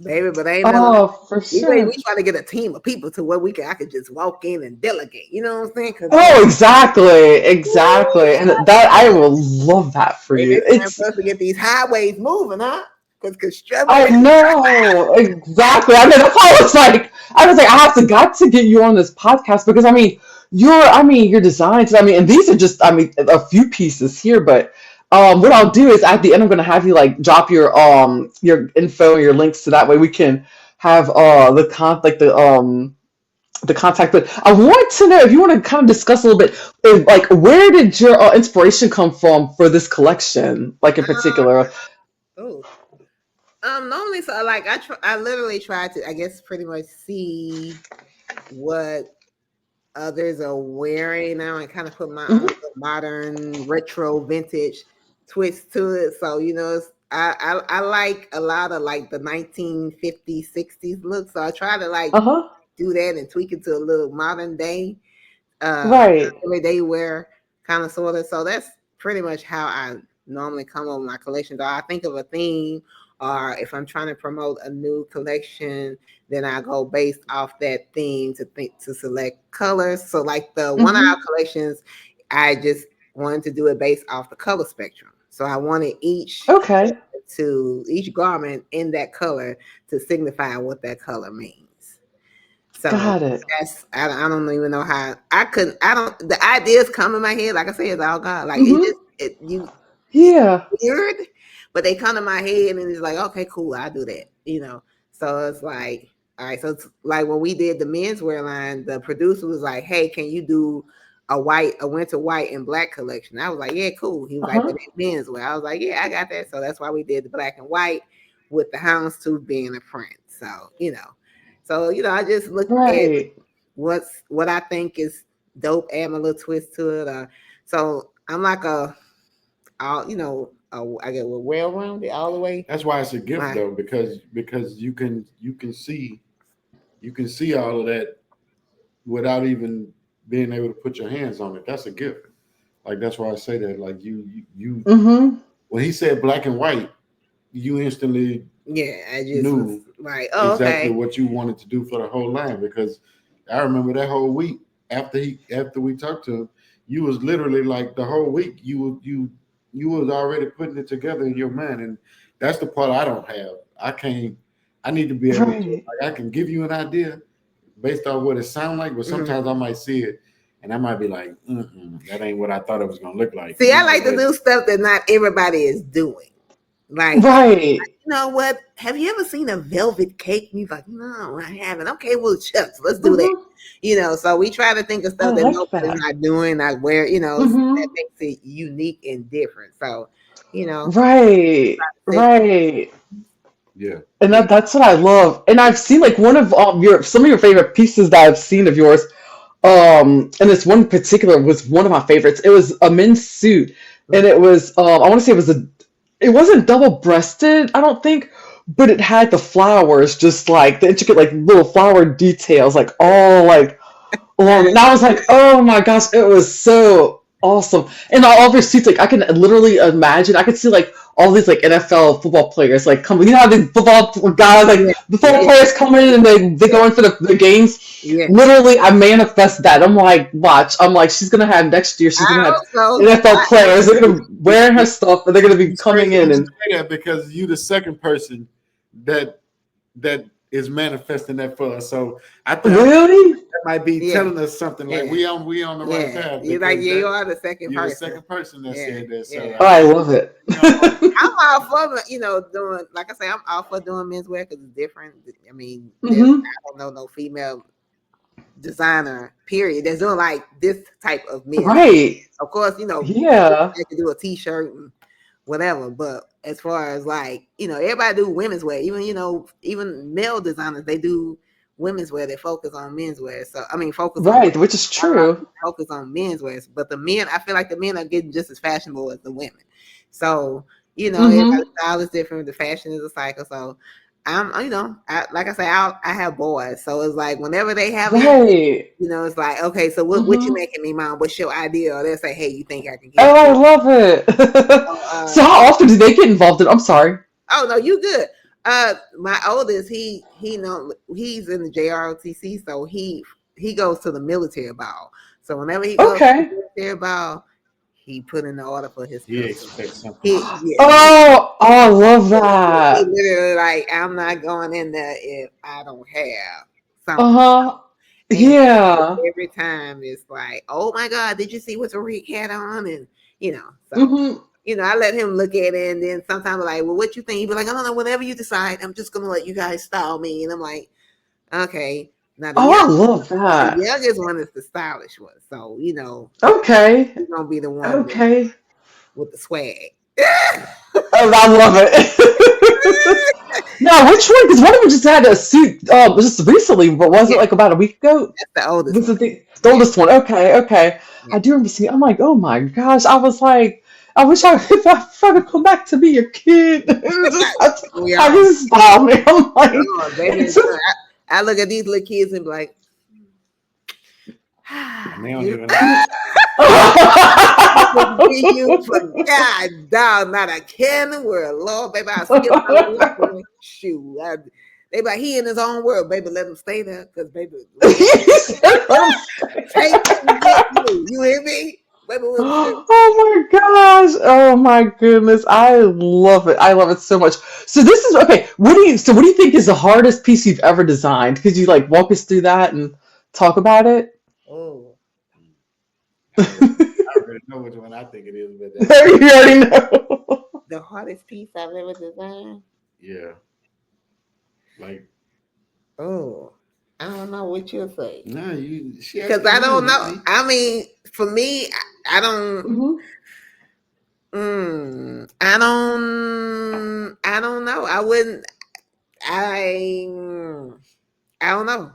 Baby, but ain't nothing. Oh, for We sure. try to get a team of people to where I could just walk in and delegate. You know what I'm saying? Because Oh, exactly, and that I will love that for you. it's time It's for us to get these highways moving, huh? Because I construction. know exactly. I mean, that's why I have to got to get you on this podcast because your designs. I mean, and these are just a few pieces here, but what I'll do is at the end I'm gonna have you like drop your info, your links, so that way we can have the contact. But I want to know if you want to kind of discuss a little bit, like where did your inspiration come from for this collection, like in particular? Oh, normally, so like I literally try to, I guess, pretty much see what others are wearing now and kind of put my own Mhm. modern retro vintage twist to it. So I like a lot of like the 1950s 60s look. So I try to like Uh-huh. do that and tweak it to a little modern day Right. everyday wear kind of sort of. So that's pretty much how I normally come up with my collections. Or I think of a theme, or if I'm trying to promote a new collection, then I go based off that theme to select colors. So like the one hour Hmm. collections, I just wanted to do it based off the color spectrum. So I wanted Okay. each garment in that color to signify what that color means. So Got it. I don't even know how I don't the ideas come in my head, like I said, it's all God. Like Hmm. it's Yeah. weird, but they come to my head and it's like, okay, cool, I'll do that. So it's like, all right, so it's like when we did the menswear line, the producer was like, hey, can you do a winter white and black collection? I was like, yeah, cool. He was like, Uh-huh. but it's menswear. I was like, yeah, I got that. So that's why we did the black and white with the houndstooth being a print. So I just looked at Right. what I think is dope, add my little twist to it. So I'm like I get well rounded all the way. that's why it's a gift My though, because you can see all of that without even being able to put your hands on it. That's a gift. Like that's why I say that. Like you Mm-hmm. when he said black and white, you instantly Yeah, I just was knew like, oh, exactly okay. what you wanted to do for the whole line because I remember that whole week after we talked to him, you was literally like the whole week you was already putting it together in your mind, and that's the part I don't have. I can't. I need to be able to. Right. Like, I can give you an idea based on what it sounds like, but Mhm. sometimes I might see it and I might be like, that ain't what I thought it was gonna look like. See, I like to do stuff that not everybody is doing. Like, Right. you know what? Have you ever seen a velvet cake? And he's like, no, I haven't. Okay, well, shucks, let's do that. Mm-hmm. You know, so we try to think of I stuff that like nobody's that. not doing, not where, you know, that Mm-hmm. makes it unique and different. So, you know, Right. say, Right. Yeah. And yeah, that's what I love. And I've seen like one of your some of your favorite pieces that I've seen of yours. And this one in particular was one of my favorites. It was a men's suit, and it was I want to say it wasn't double breasted, I don't think, but it had the flowers, just like the intricate like little flower details, like all like along. And I was like, oh my gosh, it was so awesome. And all of your suits, like I can literally imagine, I could see like all these like NFL football players like coming. You know how the football guys, like yeah, the football yeah, players come in and they go in for the games. yeah. Literally, I manifest that. I'm like, watch. I'm like, she's gonna have next year. She's gonna I have hope so. NFL players. They're gonna wearing her stuff, and they're gonna be It's coming crazy in you and say that because you the second person that that is manifesting that for us. So I think really. that might be Yeah, telling us something like yeah, we on the right yeah. path You like, because yeah, you that are the second you're the person. second person that Yeah, said that. So yeah. Oh, I love it. you know, I'm all for, you know, doing, like I say, I'm all for doing menswear because it's different. I mean, there's, Hmm. I don't know no female designer, period, that's doing like this type of men. Right. Of course, you know, Yeah. they can do a t-shirt and whatever, but as far as like, you know, everybody do women's wear, even, you know, even male designers, they do women's wear, they focus on menswear. So, I mean, focus on, Right. Which is not a lot of true. people focus on menswear, but the men, I feel like the men are getting just as fashionable as the women. So, you know, everybody's Hmm. style is different. The fashion is a cycle. So you know, like I say, I have boys. So it's like whenever they have anything, Right. you know, it's like, okay, so what you Hmm. making me, mom? What's your idea? Or they'll say, hey, you think I can get Oh, I this? love it. So, So how often do they get involved in? I'm sorry. oh no, you good. My oldest, he know he's in the JROTC, so he goes to the military ball. So whenever he goes to the Okay. military ball, he put in the order for his he pistol. expects something. He yeah, Oh, I love he that. literally like, I'm not going in there if I don't have Uh something. huh. And Yeah. every time it's like, oh my God, did you see what Tariq had on? And you know, so Hmm. you know, I let him look at it, and then sometimes I'm like, well, what you think? He'd be like, I don't know, whatever you decide, I'm just gonna let you guys style me. And I'm like, okay. Now Oh, I love the that. youngest one is the stylish one. So, you know, Okay. he's gonna be the one Okay. with the swag. Oh, I love it. Now, which one? Because one of them just had a suit just recently, but was it Yeah, like about a week ago? that's the oldest Was one. it the Yeah, oldest one? Okay, okay. yeah. I do remember seeing. I'm like, oh my gosh! I was like, I wish I if I could come back to be your kid. Just, We I are. just smile, man. I'm like, Oh, baby, it's just, I look at these little kids and be like, And they don't you even know. be you for God, dog, not a care in the world. Lord, baby, I skip my work. Shoot. They be like, he in his own world, baby. Let him stay there. Because, baby, take him get you. You hear me? Baby, Oh my gosh. Oh my goodness. I love it. I love it so much. So this is okay. What do you think is the hardest piece you've ever designed? Could you like walk us through that and talk about it? oh, I already know which one I think it is, but You already know. the hardest piece I've ever designed. yeah, like Oh, I don't know what you'll say. no, you she Because asking I you, don't not know. me. I mean, for me, I don't. Mhm. I don't know. I wouldn't. I. I don't know.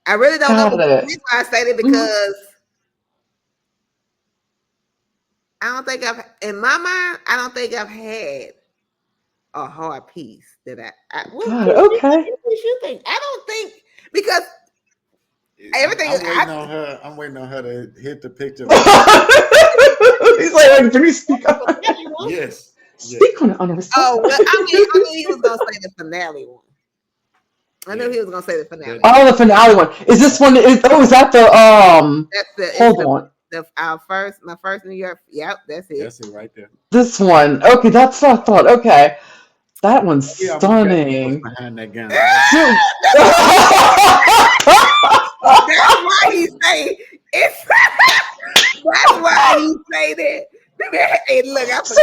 I really don't know. Got But the it. reason why I say that Mhm. because I don't think I've, in my mind, I don't think I've had a hard piece that what Got it. Okay. what you think? I don't think because Everything is. I'm waiting on her to hit the picture. He's like, can you speak on it? Yes. Speak on it, Oonarissa. Oh, well, I knew he was gonna say the finale one. I knew he was gonna say the finale. Oh, the finale one. Is this one? Is that the That's the. Hold on. My first New York. Yep, that's it. That's it right there. This one. Okay, that's what I thought. Okay, that one's Yeah, stunning. Behind that gun. That's why he say it's. That's why he say that. Hey, look, I forgot.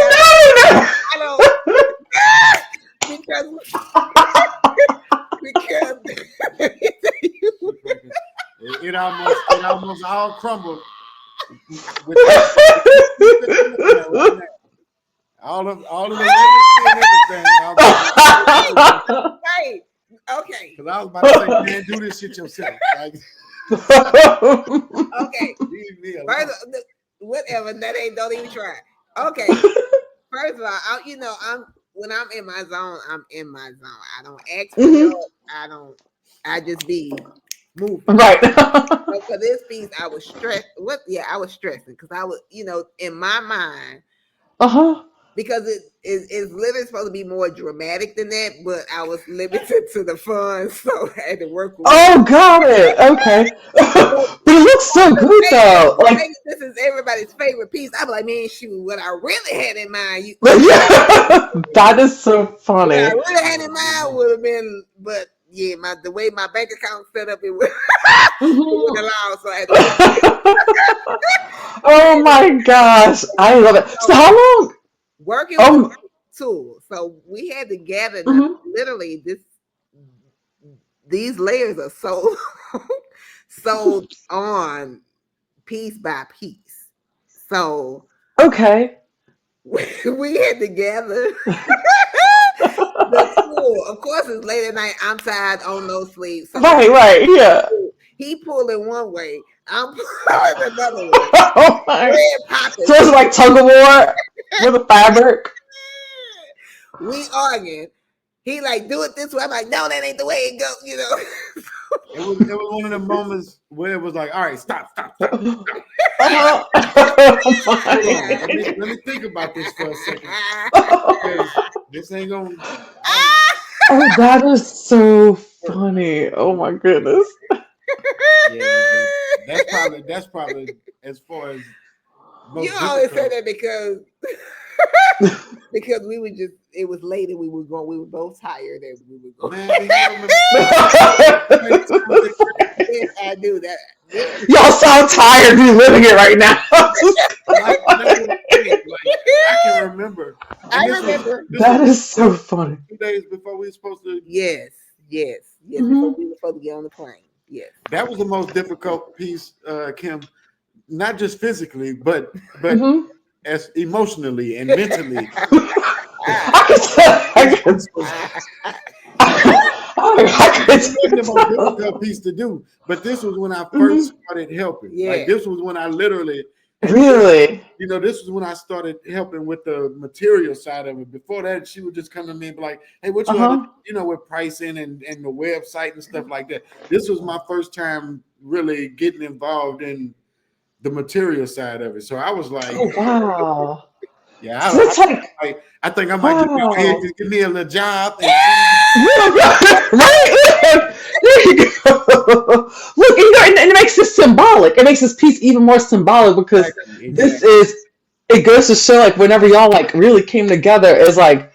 I don't because it almost all crumbled. With all of the legacy and everything. Right. Okay. Because I was about to say, man, do this shit yourself. Like, okay. Leave me alone. First, whatever. That ain't. Don't even try. Okay. First of all, when I'm in my zone, I'm in my zone. I don't ask for help. I just be moving. Right. So for this piece, I was stressed. I was stressing because I was, in my mind. Because it's literally supposed to be more dramatic than that, but I was limited to the fun, so I had to work with it. Got it. Okay. But it looks so good though. Like this is everybody's favorite piece. I'm like, man, shoot, what I really had in mind. That is so funny. What I really had in mind would have been, but yeah, the way my bank account set up, it would allow. So I had to oh my gosh, I love it. So how long? Working with tools. So we had to gather literally these layers are sold on piece by piece. So okay. We had to gather the tool. Of course, it's late at night. I'm tired, on no sleep. So right, yeah. He pulling one way, I'm pulling another way. Oh my. So it's like tug of war with a fabric. We arguing. He like, do it this way. I'm like, no, that ain't the way it goes. It was one of the moments where it was like, all right, stop. Oh let me think about this for a second. This ain't gonna. Oh, that is so funny. Oh my goodness. Yeah, that's probably as far as. You always say that because we were just, it was late and we were both tired and we were going. Man, I do that. Y'all sound tired reliving it right now. I can remember. I remember. That is so funny. 2 days before we were supposed to. Yes. Before we were supposed to get on the plane. Yes. That was the most difficult piece, Kim. Not just physically, but as emotionally and mentally. It's the most difficult piece to do. But this was when I first started helping. Yeah. Like this was when I literally. Really? This was when I started helping with the material side of it. Before that, she would just come to me and be like, hey, what you want to, with pricing and the website and stuff like that. This was my first time really getting involved in the material side of it. So I was like, oh, wow. Yeah, I think I might just give me a little job. Right? There you go. Look, and it makes this symbolic. It makes this piece even more symbolic because it goes to show like whenever y'all like really came together as like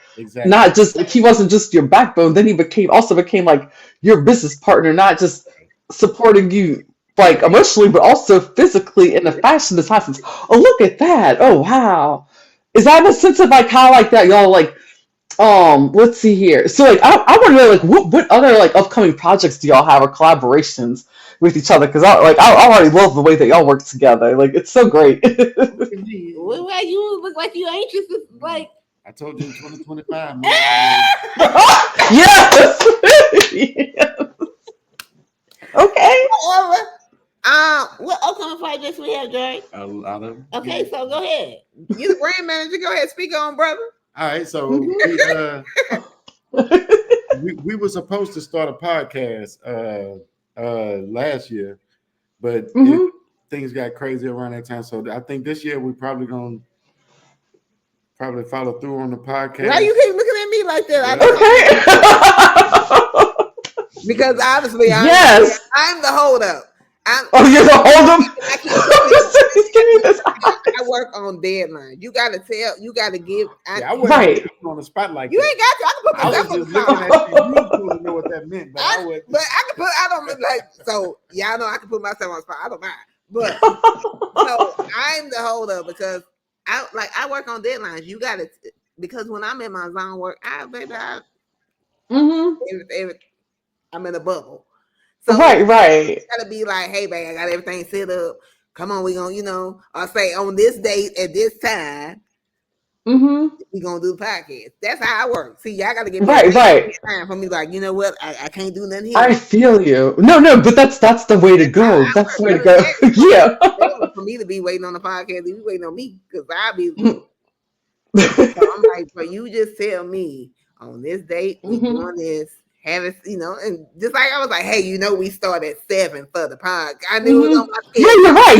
not just like he wasn't just your backbone, then he also became like your business partner, not just supporting you like emotionally, but also physically in the fashion design. Oh, look at that. Oh, wow. Is that a sense of like how like that y'all like let's see here. So like I want to know like what other like upcoming projects do y'all have or collaborations with each other? Because I already love the way that y'all work together. Like it's so great. Well, you look like you anxious. Like I told you in 2025. Yes. Yes. Okay. What upcoming projects we have, Jerry? A lot of. Okay, so go ahead. You're the brand manager. Go ahead, speak on, brother. All right, so we were supposed to start a podcast last year, but things got crazy around that time. So I think this year we probably gonna follow through on the podcast. Why you keep looking at me like that? Okay. Because obviously Yes. I'm the holdup. Oh, you're the holdup. I work on deadlines. You gotta give. I wasn't on the spot like you ain't got to. I can put myself on the spot. I didn't know what that meant, but I can put. I don't like. So y'all know I can put myself on the spot. I don't mind. But so I'm the holdup because I work on deadlines. You gotta because when I'm in my zone work, I'm in a bubble. So right. You gotta be like, hey, babe, I got everything set up. Come on, we gonna, or say on this date at this time, we gonna do the podcast. That's how I work. See, y'all gotta get right. time for me. Like, you know what? I can't do nothing here. I feel you. No, but that's the way to go. That's the way to go. Yeah. For me to be waiting on the podcast, you waiting on me because I'll be. So I'm like, but you just tell me on this date we doing this. Have it, and just like I was like, hey, we start at 7 for the podcast. I knew it was on my schedule. Yeah, you're right.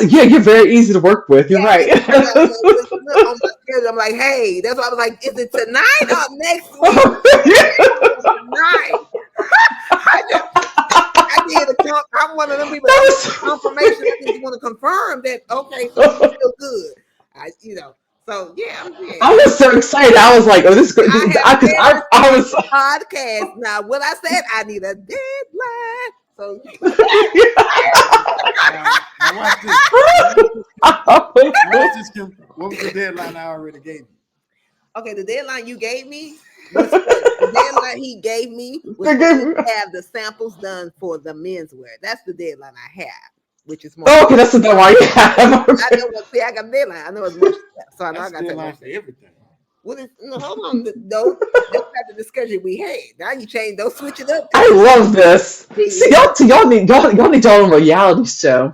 Yeah, you're very easy to work with. You're right. On my schedule, I'm like, hey, that's why I was like, is it tonight or next week? Tonight. I'm one of them people that confirmation. I just want to confirm that. Okay, so you feel good. So yeah, I was so excited. I was like, "Oh, this is good." I was podcast. Now, what I said, I need a deadline. So what was the deadline I already gave you? Okay, the deadline you gave me was the deadline he gave me was to have the samples done for the menswear. That's the deadline I have. Which is more. Okay, that's the deadline you have. I know see, I got a deadline. I know it's more steps, so I know I got deadline for everything. What is hold on, that's not the discussion we had. Now you change, don't switch it up. I love this. See, y'all need y'all own reality show.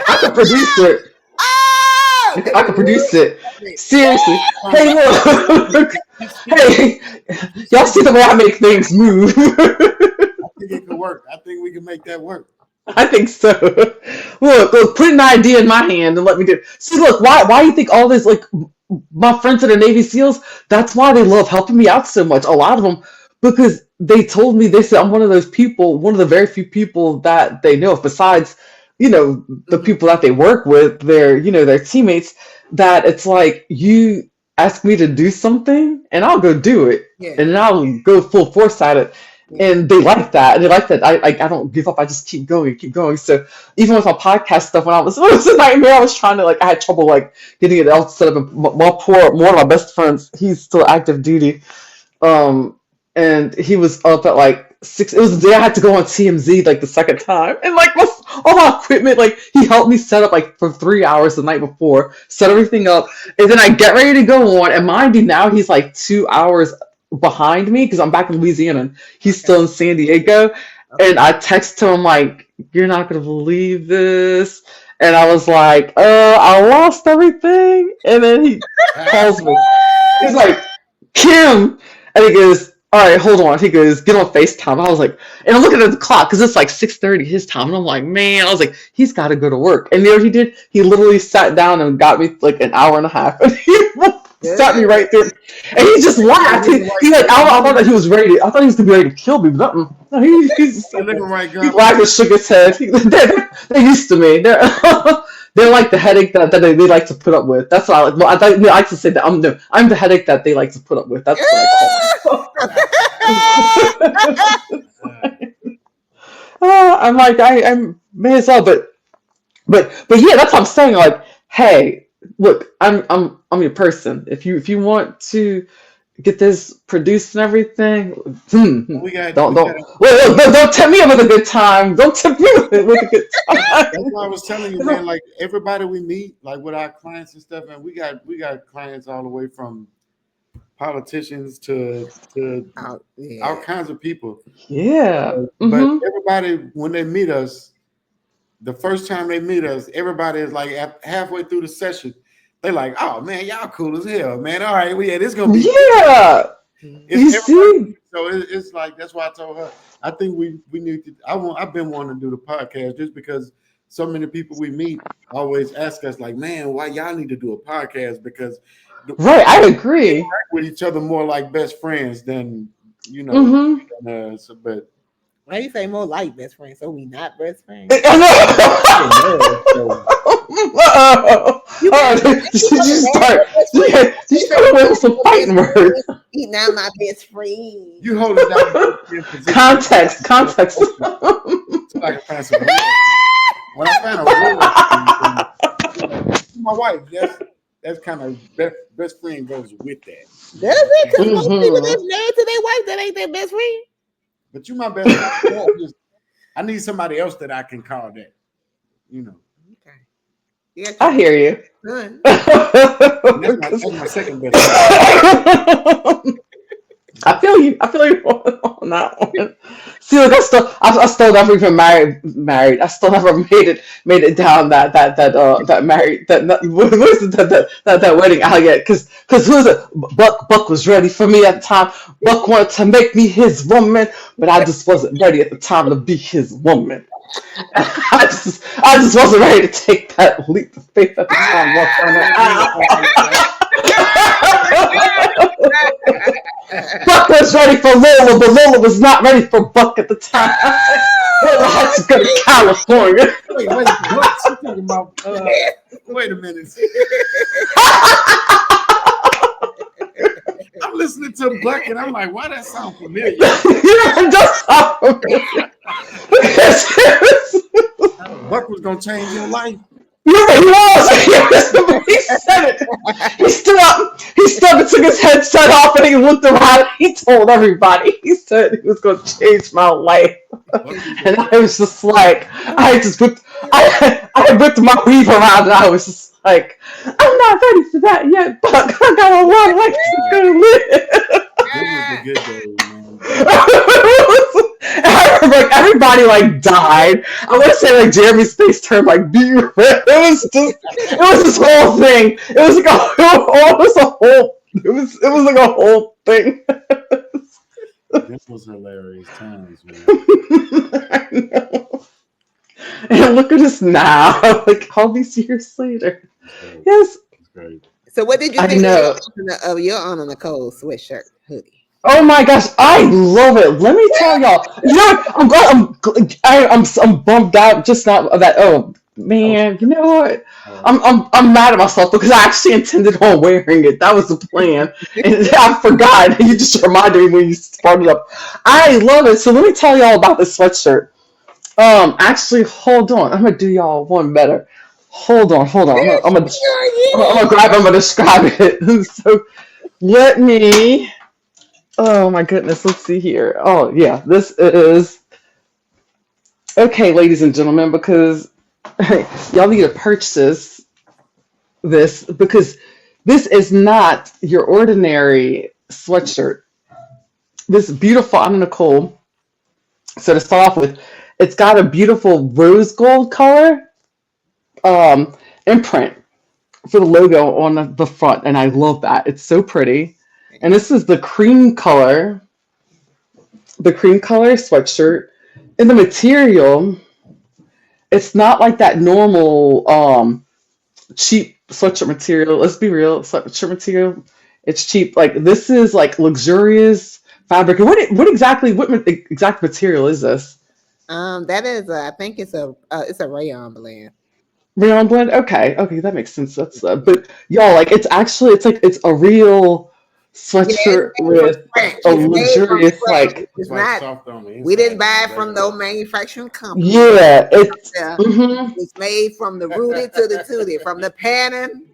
I can produce it. I can produce it. Seriously. Hey, look. Hey, y'all see the way I make things move. I think it can work. I think we can make that work. I think so. Look, put an idea in my hand and let me do it. See, look, why you think all this, like, my friends that are Navy SEALs, that's why they love helping me out so much. A lot of them, because they told me, they said I'm one of those people, one of the very few people that they know, besides, the people that they work with, their teammates, that it's like, you ask me to do something and I'll go do it. Yeah. And I'll go full force at it. And they like that. And they like that I don't give up. I just keep going. So even with my podcast stuff, when it was a nightmare, I was trying to, I had trouble, getting it all set up. And one of my best friends, he's still active duty. And he was up at 6. It was the day I had to go on TMZ, the second time. And, all my equipment, he helped me set up, for 3 hours the night before, set everything up. And then I get ready to go on. And mind you, now he's 2 hours behind me because I'm back in Louisiana and he's still in San Diego. And I text him you're not gonna believe this, and I was like, I lost everything. And then he calls me, he's like, Kim, and he goes, all right, hold on. He goes, get on FaceTime. I was like, and I'm looking at the clock because it's 6:30 his time, and I'm like, man, I was like, he's got to go to work. And what he did, he literally sat down and got me an hour and a half. And he sat me right there, and he just laughed. I thought that he was ready. I thought he was gonna be ready to kill me, but no, he's looking right. He laughed and shook his head. They're used to me. They're like the headache that they like to put up with. That's what I like. Well, I like to say that I'm the headache that they like to put up with. That's what I call it. I'm I may as well, but yeah, that's what I'm saying. Hey, look, I'm your person. If you want to get this produced and everything, don't tempt me with a good time. Don't tempt me with a good time. That's why I was telling you, man. Everybody we meet, with our clients and stuff, and we got clients all the way from politicians to all kinds of people. Yeah. But everybody, when they meet us, the first time they meet us, everybody is halfway through the session. They're like, oh man, y'all cool as hell, man. All right, this is gonna be you see. So it's like that's why I told her. I think we need to. I've been wanting to do the podcast just because so many people we meet always ask us like, man, why y'all need to do a podcast? Because Right, I agree. with each other more like best friends than you know. Mm-hmm. But Why you say more like best friends? So we not best friends? You start with some fighting words. He not my best friend. you hold it down. Context. So I can find some real when I find a real my wife, that's kind of best friend goes with that. Does it? Because most people that's married to their wife, that ain't their best friend. But you my best friend. I need somebody else that I can call that. You know. Okay. Yeah, I hear you. That's my second best friend. I feel you on that one. See, like I still never even married. I still never made it down that married what is it, that wedding out yet? Because who is it? Buck was ready for me at the time. Buck wanted to make me his woman, but I just wasn't ready at the time to be his woman. I just wasn't ready to take that leap of faith at the time. Buck was ready for Lola, but Lola was not ready for Buck at the time. Lola had to go to California. Wait, what? You talking about? Wait a minute. I'm listening to Buck and I'm like, why that sound familiar? It does sound familiar. Buck was gonna change your life. Yeah, he was. He said it. He stood up and took his headset off and he looked around and he told everybody. He said he was going to change my life. And I was just like, I whipped my weave around and I was just like, I'm not ready for that yet, Buck. I got a lot of life to live. This was the good days, man. I remember like everybody like died. I want to say like Jeremy's face turned like beet red. It was this whole thing. It was like a whole thing. This was hilarious times, man. I know. And look at us now, like all these years later. Yes. It's great. So what did you think of your Honor Nicole sweatshirt hoodie? Oh my gosh, I love it. Let me tell y'all. You know what? I'm bummed out just now that. Oh man, you know what? I'm mad at myself because I actually intended on wearing it. That was the plan, and I forgot. You just reminded me when you brought it up. I love it. So let me tell y'all about this sweatshirt. Actually, hold on. I'm gonna do y'all one better. Hold on. I'm gonna describe it. So let me. Oh my goodness, let's see here. Oh yeah, this is okay, ladies and gentlemen, because y'all need to purchase this because this is not your ordinary sweatshirt. This beautiful, I'm Nicole. So to start off with, it's got a beautiful rose gold color imprint for the logo on the front, and I love that. It's so pretty. And this is the cream color sweatshirt. And the material, it's not like that normal cheap sweatshirt material. Let's be real, sweatshirt material. It's cheap. Like this is like luxurious fabric. And what exact material is this? That is I think it's a rayon blend. Rayon blend? Okay, that makes sense. That's but y'all, like it's a real sweatshirt with a luxurious like. It's not. We didn't buy it from no manufacturing company. Yeah, it's it's made from the rooted to the tooted, from the pattern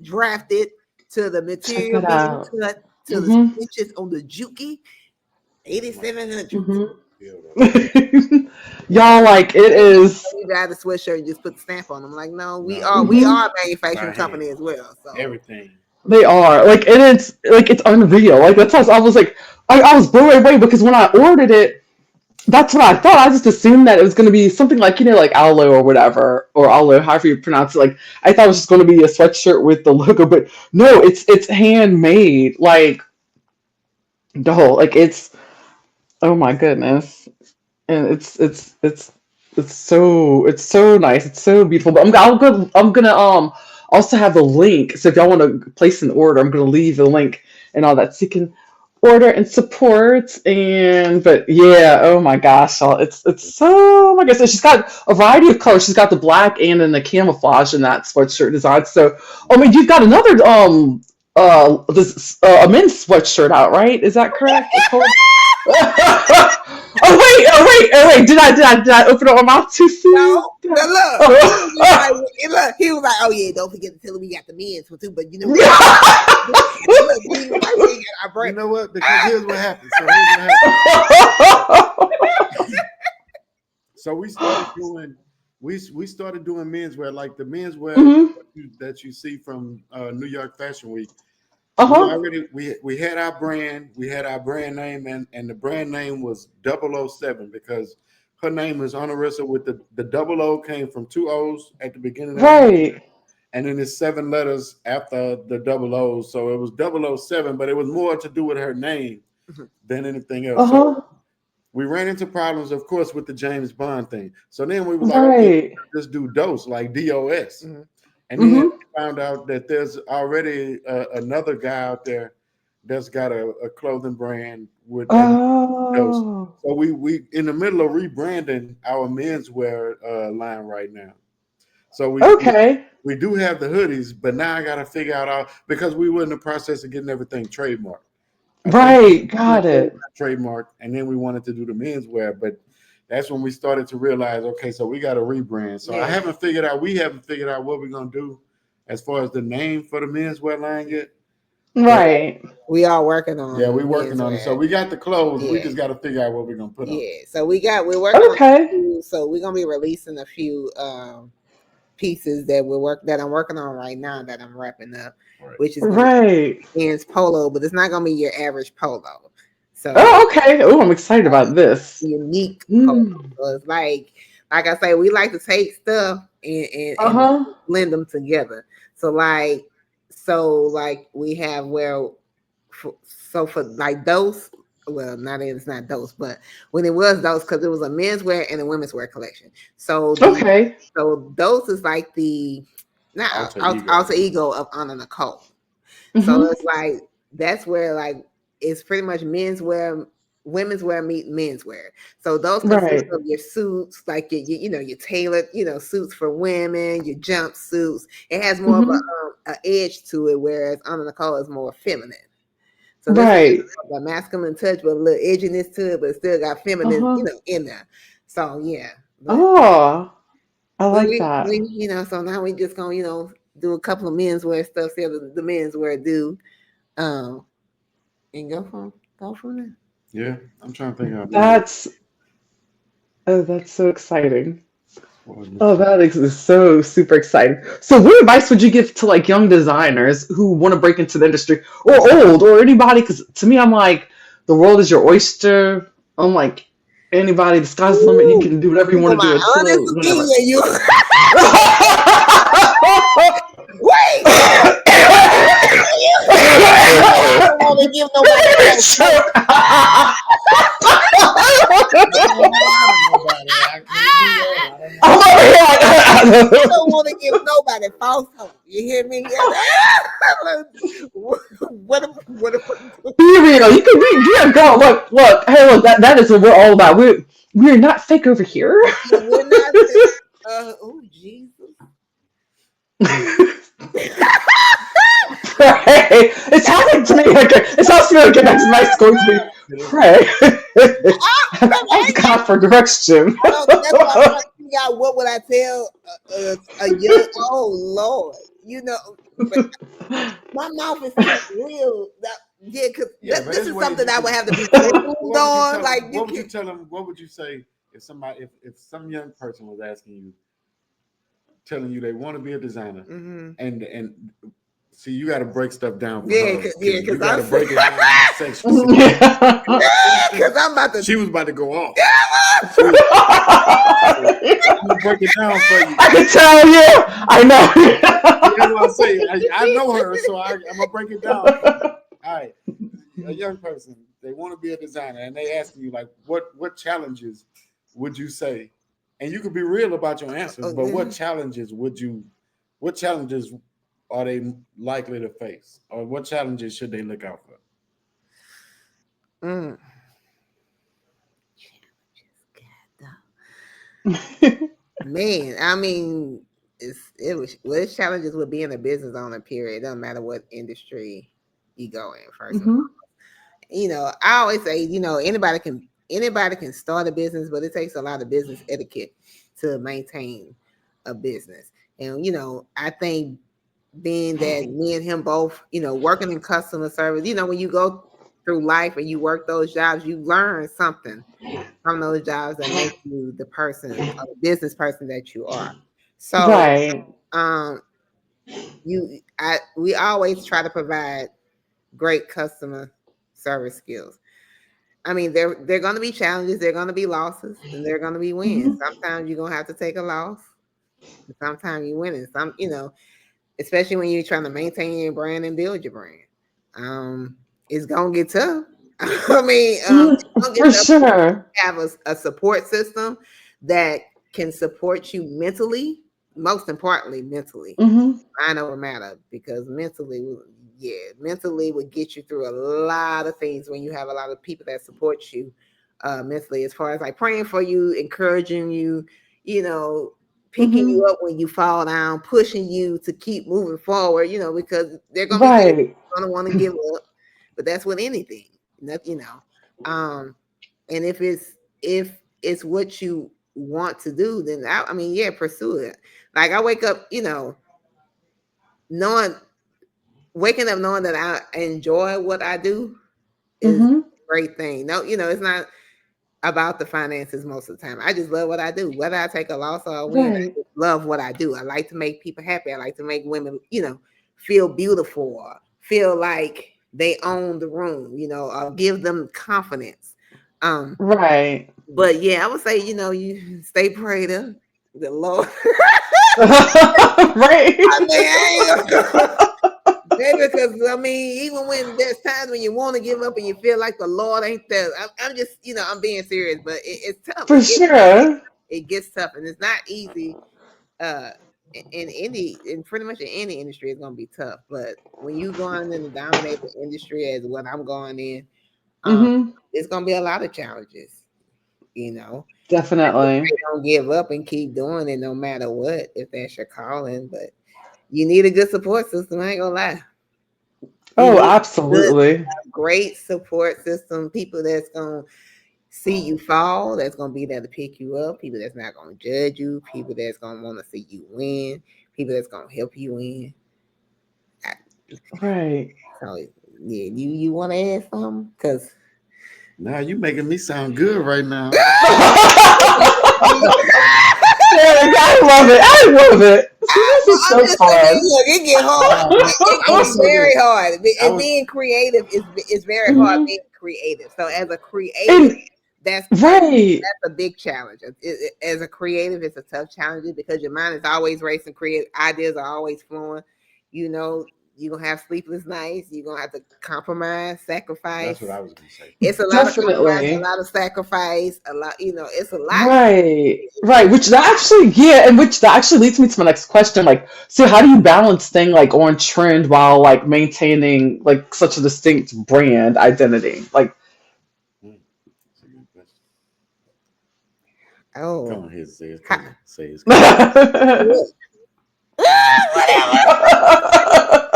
drafted to the material being cut to the stitches on the Juki 8700. Y'all, like it is. You got the sweatshirt and just put the stamp on them. Like no, we are a manufacturing company as well. So everything. They are like it's unreal. Like that's how I was like I was blown away because when I ordered it, that's what I thought. I just assumed that it was going to be something like like aloe or whatever or aloe, however you pronounce it. Like I thought it was just going to be a sweatshirt with the logo, but no, it's handmade. Like the whole like it's Oh my goodness. And it's so nice. It's so beautiful. But I'm gonna also have the link. So if y'all want to place an order, I'm gonna leave the link and all that so you can order and support. And but yeah, oh my gosh, it's so my gosh. So she's got a variety of colors. She's got the black and then the camouflage in that sweatshirt design. So I mean you've got another this a men's sweatshirt out, right? Is that correct? It's called oh wait! Did I open up my mouth too soon? No, look, Oh. he was like, oh yeah, don't forget to tell him we got the men's one too. But you know what? Look, we got our You brand. know what? Because here's what happened. So we started doing we started doing menswear, like the menswear Mhm. that you see from New York Fashion Week. We Uh-huh. already we had our brand, we had our brand name, and the brand name was 007 because her name is Oonarissa with the double O came from two O's at the beginning of the name, Right. and then it's seven letters after the double O. So it was 007, but it was more to do with her name than anything else. So Uh-huh. we ran into problems, of course, with the James Bond thing. So then we were like, okay, Right. let's do DOS, like DOS. Mhm. And then we Mhm. found out that there's already another guy out there that's got a clothing brand with that DOS. Oh. So we in the middle of rebranding our menswear line right now. So Okay. we do have the hoodies, but now I got to figure out all because we were in the process of getting everything trademarked. I think Right. Got it. trademark, and then we wanted to do the menswear, but that's when we started to realize, okay, so we got to rebrand. So Yeah. we haven't figured out what we're gonna do as far as the name for the menswear line yet. But Right. We are working on. yeah, we're working on it. So menswear. we got the clothes. We Yeah. just got to figure out what we're gonna put on. Yeah, so we're working on a Okay. few, so we're gonna be releasing a few pieces that I'm working on right now that I'm wrapping up, Right. which is gonna Right. be men's polo, but it's not gonna be your average polo. So Oh, okay. Oh, I'm excited about this. unique polo. Mm. So it's like I say, we like to take stuff and Uh-huh. blend them together. So like we have for like those. Well, it's not those, but when it was those, because it was a menswear and a women's wear collection. So Okay. those is like the not alter ego of Anna Nicole. So Mhm. it's like that's where like it's pretty much menswear, women's wear meet menswear. So those consist Right. of your suits, like your tailored suits for women, your jumpsuits. It has more of Mhm. a edge to it, whereas Anna Nicole is more feminine. So this is Right. a masculine touch with a little edginess to it, but it still got feminine, Uh-huh. in there. So yeah, but Oh, I like that. so now we just gonna do a couple of menswear stuff, see how the menswear do, um, and go from there. Yeah, I'm trying to think of That's that's so exciting. it. Oh, that is so super exciting. So, what advice would you give to like young designers who want to break into the industry, or old, or anybody? Because to me, I'm like, the world is your oyster. I'm like, anybody, the sky's the limit. You Ooh, can do whatever you you know want to do my honest until whenever. opinion, you wait. I don't want to give nobody false hope. I'm over here. I don't want to give nobody false hope. You hear me? what Be real. You can be a girl. Look. Hey, look. That is what we're all about. We're not fake over here. we're not. Oh Jesus. Pray. It sounds to me like it sounds to me like a nice going to be pray. Ask God for direction. That's why I'm trying to figure out what would I tell a young. Oh Lord, but my mouth is so real. Because this is something I would have to be moved on. Like what would you tell them? What would you say if some young person was asking you, telling you they want to be a designer, and see, you got to break stuff down. Because you got to break it down in sections. Because I'm about to. She was about to go off. I'm gonna break it down for you. I can tell you. I know. That's what I say. I know her, so I'm gonna break it down. All right. a young person, they want to be a designer, and they ask you like, what challenges would you say? And you could be real about your answers, but what challenges are they likely to face, or what challenges should they look out for? Mm. Man, I mean, it's challenges with being a business owner. Period. It doesn't matter what industry you go in. First and Mhm. foremost, I always say, anybody can start a business, but it takes a lot of business etiquette to maintain a business. And I think being that me and him both, working in customer service, when you go through life and you work those jobs, you learn something from those jobs that make you the person or the business person that you are. So Right. um we always try to provide great customer service skills. I mean, they're going to be challenges, they're going to be losses, and they're going to be wins. Mhm. Sometimes you're going to have to take a loss, and sometimes you win. And especially when you're trying to maintain your brand and build your brand, it's going to get tough. I mean, it's going to get For tough. sure. Have a support system that can support you mentally, most importantly, mentally. Mhm. I know it matter because mentally would get you through a lot of things when you have a lot of people that support you mentally, as far as like praying for you, encouraging you, you know, picking you Mhm. up when you fall down, pushing you to keep moving forward, because they're gonna be days Right. you're gonna want to give up, but that's with anything, um, and if it's what you want to do, then I mean, yeah, pursue it. Like I wake up, knowing waking up knowing that I enjoy what I do is a Mhm. great thing. No, it's not about the finances most of the time. I just love what I do. Whether I take a loss or a win, I Right. just love what I do. I like to make people happy. I like to make women, feel beautiful or feel like they own the room, or give them confidence. Um, Right. but yeah, I would say, you stay prayed up. The Lord. Right. I mean, I ain't maybe because I mean, even when there's times when you want to give up and you feel like the Lord ain't there, I'm just, I'm being serious, but it's tough. For sure. It gets tough, and it's not easy. Uh, in pretty much in any industry, it's gonna be tough. But when you going in the dominate the industry as what I'm going in, um, Mhm. it's gonna be a lot of challenges. You know, Definitely. don't give up and keep doing it no matter what if that's your calling. But you need a good support system. I ain't gonna lie. You Oh, need good, absolutely. great support system. People that's gonna see you fall, that's gonna be there to pick you up. People that's not gonna judge you. People that's gonna want to see you win. People that's gonna help you win. I- Right. So yeah, you want to add something? Cause Now you making me sound good right now. Derek, I love it. I love it. See, this is I'm so just saying, fun. look, it get hard. It I would gets say very this. hard. I And was being creative is very hard. Mhm. Being creative. So as a creative, And that's right. a big challenge. As a creative, it's a tough challenge because your mind is always racing. Creative ideas are always flowing. You know, you're gonna have sleepless nights. You're gonna have to compromise, that's what sacrifice. I was gonna say. It's a lot of compromise, a Definitely. lot of sacrifice, a lot. It's a lot. Right. Right. Which that actually, yeah, and which that actually leads me to my next question. Like, so how do you balance staying like on trend while like maintaining like such a distinct brand identity? Like, That's a good question. Oh, Come on, here, say it's ha- coming. Say it's coming. right. whatever.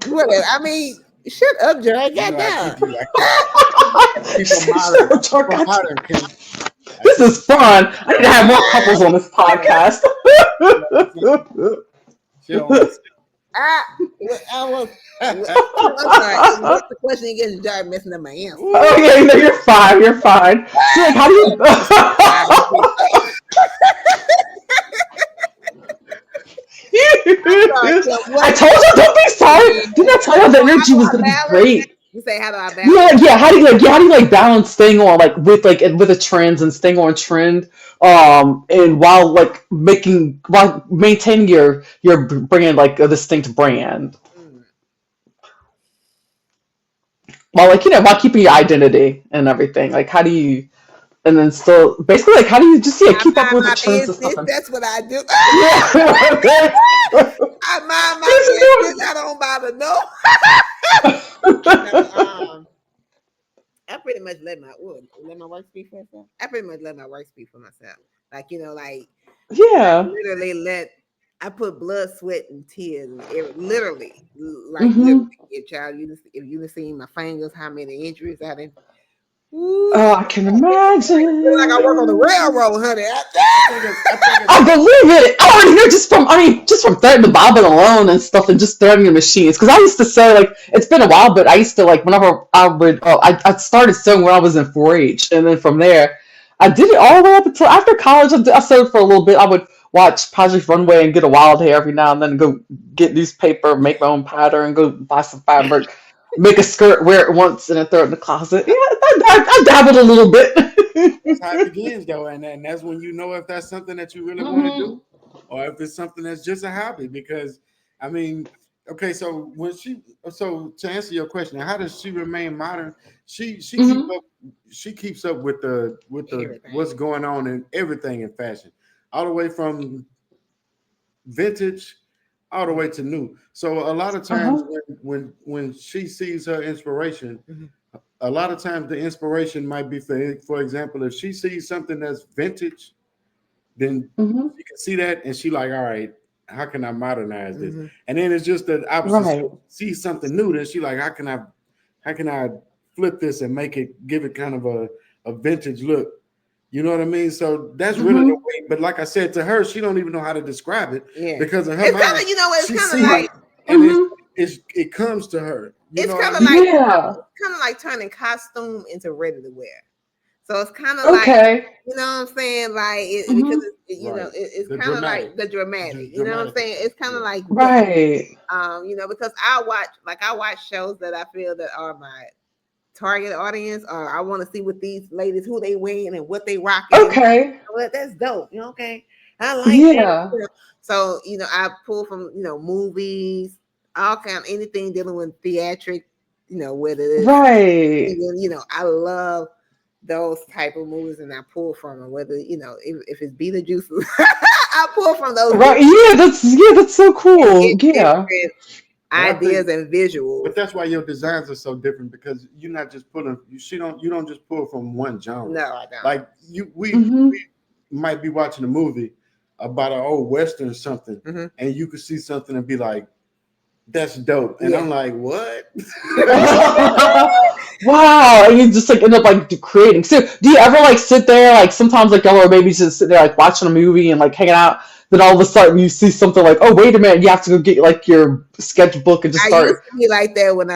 Whatever. I mean, shut up, Jerry. You know, Goddamn. I keep them modern. I keep them modern, Kim. I This keep is fun. I need to have more couples on this she don't podcast. listen. She don't listen. I, I was. I'm sorry. What's the question again? You started messing up my answer. Oh Ooh. yeah, no, you're fine. You're fine. So like, how do you? I'm sorry. So I what? told you, don't be sorry. Didn't I tell you the How energy do was I gonna be balance? great? You say how do I balance? Yeah, yeah. How do you like balance staying on with the trends and staying on trend, and while maintaining your brand like a distinct brand. Mm. while like while keeping your identity and everything? Like how do you and then still basically like how do you just I keep up mind with the my trends and stuff? business. That's what I do. Yeah. I mind my business. I don't bother no. No, I pretty much let my work speak for itself. I pretty much let my work speak for myself. Like like Yeah. literally I put blood, sweat, and tears, and literally, like literally. Hmm. If you seen my fingers, how many injuries I did. Ooh, Oh, I can feel like I work on the imagine. railroad, honey. I think it's I believe it. I already know just from threading the bobbin alone and stuff and just threading the machines. Because I used to sew, like, it's been a while, but I used to, like, whenever I would, I started sewing when I was in 4-H. And then from there, I did it all the way up until after college. I sewed for a little bit. I would watch Project Runway and get a wild hair every now and then, go get newspaper, make my own pattern, go buy some fabric, make a skirt, wear it once, and then throw it in the closet. Yeah, I dabbled a little bit. that's how it begins, though, and that's when you know if that's something that you really want to Hmm. do, or if it's something that's just a hobby. Because, I mean, okay, so to answer your question, how does she remain modern? She keep Hmm. up, she keeps up with the what's Everything. going on in everything in fashion, all the way from vintage all the way to new. So a lot of times Uh-huh. when she sees her inspiration, Mhm. a lot of times the inspiration might be for example, if she sees something that's vintage, then Hmm. you can see that and she like, all right, how can I modernize this? Mhm. And then it's just the opposite. Right. See something new, then she like, how can I flip this and make it give it kind of a vintage look? You know what I mean? So that's really the Hmm. way. But like I said, to her, she don't even know how to describe it Yeah. because in her It's kind mind, of, it's she kind of see like it and Hmm. it comes to her. You it's know what I kind of mean? like Yeah. turning costume into ready to wear. So it's kind of like, Okay. you know what I'm saying? Like because Hmm. Right. it's The kind of like dramatic, the dramatic. You know what I'm dramatic saying? effect. It's kind of Yeah. like that. Right. Because I watch shows that I feel that are my target audience, or I want to see what these ladies who they wearing and what they rocking. And Okay. well, that's dope. Okay, I like that. Yeah. So I pull from movies, all kind anything dealing with theatric. Whether it's Right. even I love those type of movies, and I pull from them. Whether if it's Beetlejuice, I pull from those Right. Yeah, that's so and cool. get Yeah. different But I think, ideas and visuals. but that's why your designs are so different because you're not just pulling. You don't just pull from one genre. No, I don't. Like Hmm. we might be watching a movie about an old western or something, Hmm. and you could see something and be like, "That's dope," and Yeah. I'm like, "What?" Wow. And you just like end up like creating. So do you ever like sit there like sometimes like y'all or maybe just sit there like watching a movie and like hanging out, then all of a sudden you see something like, oh wait a minute, you have to go get like your sketchbook and just I used start. to be like that when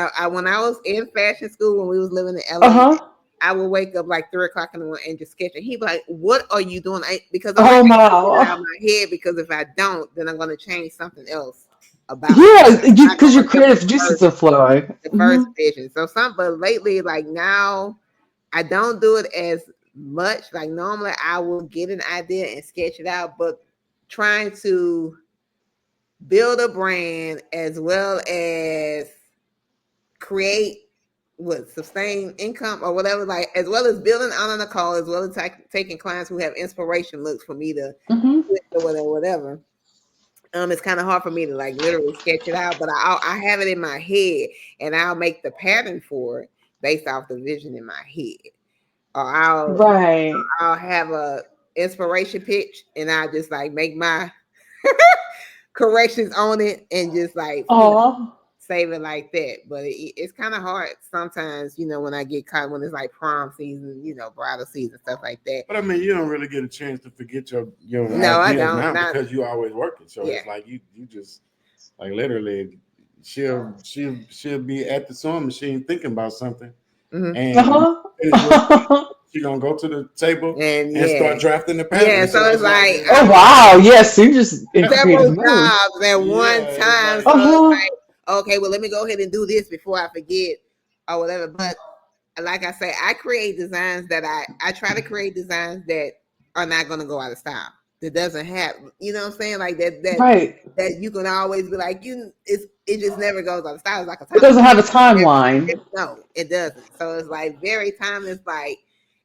I was in fashion school when we was living in LA. Uh-huh. I would wake up like 3 o'clock in the morning and just sketch. And he'd be like, "What are you doing?" Because I'm like, Oh I gotta get it out of wow. my head. Because if I don't, then I'm gonna change something else about it. Yeah, I'm not because gonna your remember creative juices are flowing. the Hmm. first vision. So but lately, like now, I don't do it as much. Like normally, I will get an idea and sketch it out, but trying to build a brand as well as create what sustain income or whatever, like as well as building on a call, as well as taking clients who have inspiration looks for me to Hmm. or whatever. It's kind of hard for me to like literally sketch it out, but I have it in my head, and I'll make the pattern for it based off the vision in my head, or Right. I'll have a inspiration pitch, and I'll just like make my corrections on it, and just like Aw. save it like that. But it's kind of hard sometimes, when I get caught when it's like prom season, bridal season, stuff like that. But I mean, you don't really get a chance to forget your No, I ideas don't. now Not because you always working. So yeah. it's like you just like literally she'll be at the sewing machine thinking about something, Hmm. and when you finish what Uh-huh. she gonna go to the table And and yeah, start drafting the yeah. pattern. So So it's it's like, like Oh I'm wow. Yes, you're just in creative several mode. jobs at one yeah, it's time. like So it's Uh-huh. like, okay, well, let me go ahead and do this before I forget or whatever. But like I say, I create designs that I try to create designs that are not going to go out of style. that doesn't have, you know what I'm saying? Like that Right. that you can always be like, it just never goes out of style. It's like a It time. doesn't have a timeline. No, it doesn't. So it's like very timeless, like,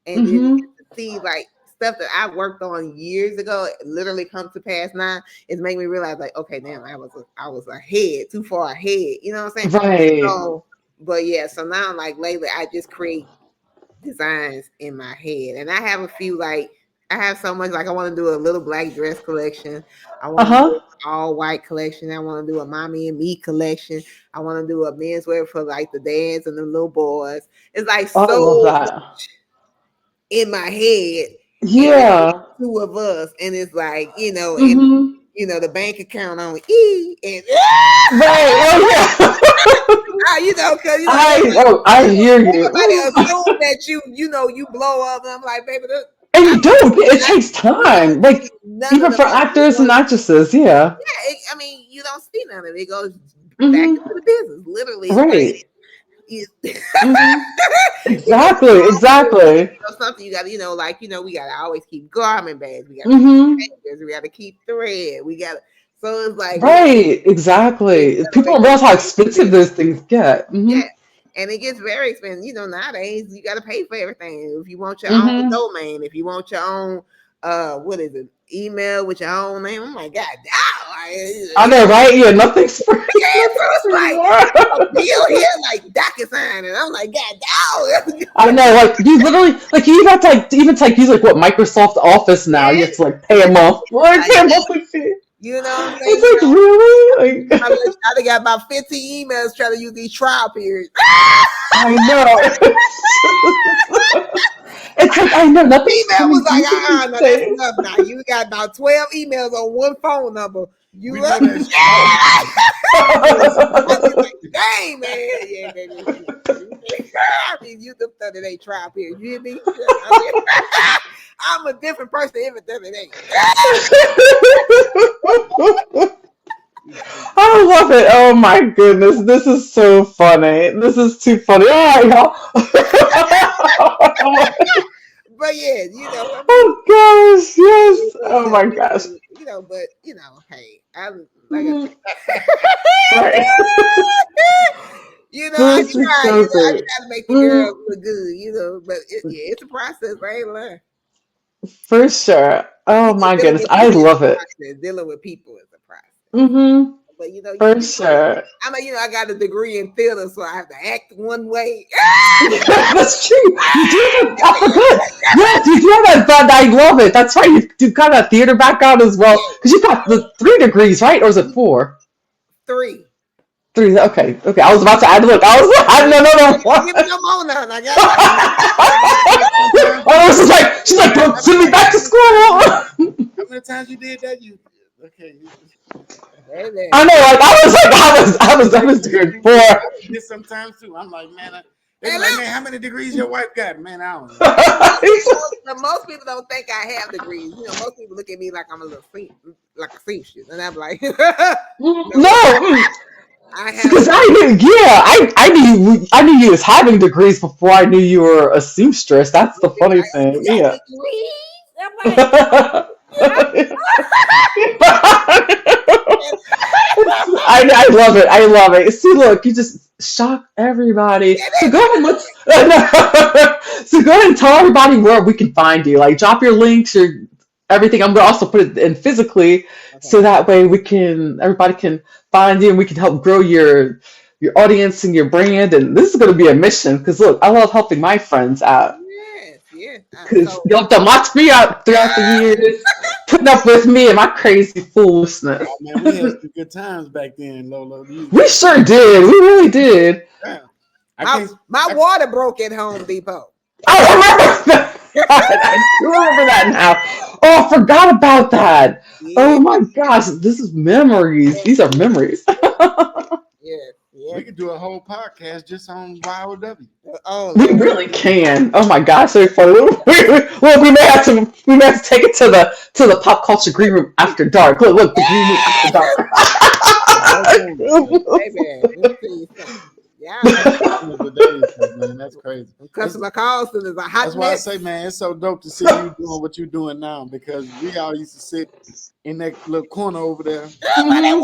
and then Mm-hmm. to see like stuff that I worked on years ago literally come to pass now. It's making me realize like, okay, damn, I was ahead, too far ahead. You know what I'm saying? Right. So, but yeah, so now like lately I just create designs in my head, and I have a few like I have so much like I want to do a little black dress collection. I want to do Uh-huh. an all white collection. I want to do a mommy and me collection. I want to do a menswear for like the dads and the little boys. It's like Oh, I love so that. much in my head, and it's Yeah. just two of us, and it's like and Mm-hmm. the bank account on E, and Right. Oh yeah. because I hear you. everybody assume that you blow up, and I'm like, baby, And I you don't. It takes time. Like none of even the for money actors and goes. actresses, yeah. Yeah, I mean, you don't see none of it. It goes back into Mm-hmm. the business. Literally, it's like Right. it, Mm-hmm. it gets Exactly. Exactly. something you got to, we got to always keep garment bags. We got to keep Mm-hmm. hangers. We got to keep thread. We got to. So it's like Right. it Exactly. People don't generates realize how expensive those things get. Mm-hmm. yeah. And it gets very expensive. Nowadays you got to pay for everything. If you want your own Mm-hmm. domain, if you want your own, what is it? Email with your own name. Oh my God, I know, right? Yeah, nothing's free. yeah, so Nothing's it's free like anymore. a deal here, like DocuSign, and I'm like, God, dog. I know, like you literally, like you even have to like even to like use like what Microsoft Office now. You have to like pay a month, like Like, pay a monthly fee. you know what I'm saying? It's like really, like I done got about 15 emails trying to use these trial periods. I know. It's like I know nothing's Email was coming like, easy no, these that's days. enough now. You got about 12 emails on one phone number. You We know up? that shit. I was like, dang, man. Yeah, baby. I mean, you them 30-day trial period. You hear me? I'm a different person every 30 days. I love it. Oh my goodness. This is so funny. This is too funny. Oh, y'all. But yeah, I mean, Oh gosh, yes. Oh my it's gosh. but hey, I'm like Mhm. Right. I This is try, so I great. try to make the girls Mhm. look good, but it's a process. I ain't lying. For sure. Oh my Dealing goodness. with I people is love a it. process. Dealing with people is a process. Mm-hmm. But For sure. I mean, I got a degree in theater, so I have to act one way. That's true. You do have, I forgot. Yes, you do have that, but I love it. That's right. You got a theater background as well. Because you got the 3 degrees, right? Or is it 4? 3. 3. Okay. Okay. I was about to add, look, I was adding another one. Give me no more now. I got Oh, she's like, don't send me back to school. How many times you did that? I know, like I was doing 4. I did sometimes too. I'm like, man, they be like, man, how many degrees your wife got? Man, I don't know. Most people don't think I have degrees. Most people look at me like I'm a little like a seamstress, and I'm like, No, I have. because I knew you as having degrees before I knew you were a seamstress. That's the funny thing. You got Yeah. degrees? I'm like, I love it. I love it. See, look, you just shock everybody. So go ahead. So go ahead and tell everybody where we can find you. Like, drop your links, your everything. I'm gonna also put it in physically, so that way everybody can find you, and we can help grow your audience and your brand. And this is gonna be a mission because look, I love helping my friends out. yes. Because y'all done locked me out throughout the years, putting up with me and my crazy foolishness. Oh, man, we had some good times back then, Lola. We sure did. We really did. Yeah. My water broke at Home Depot. I remember that. I do remember that now. Oh, I forgot about that. Yeah. Oh my gosh, this is memories. These are memories. Yeah. We could do a whole podcast just on YOW. Oh, We really can. Oh my gosh, so funny. Well, we may have to take it to the pop culture green room after dark. Look, the green room after dark. baby, let me tell you something. Yeah. The days, man, that's crazy. Customer calls and it's a hot That's why I mess. say, man, it's so dope to see you doing what you're doing now because we all used to sit in that little corner over there By that window.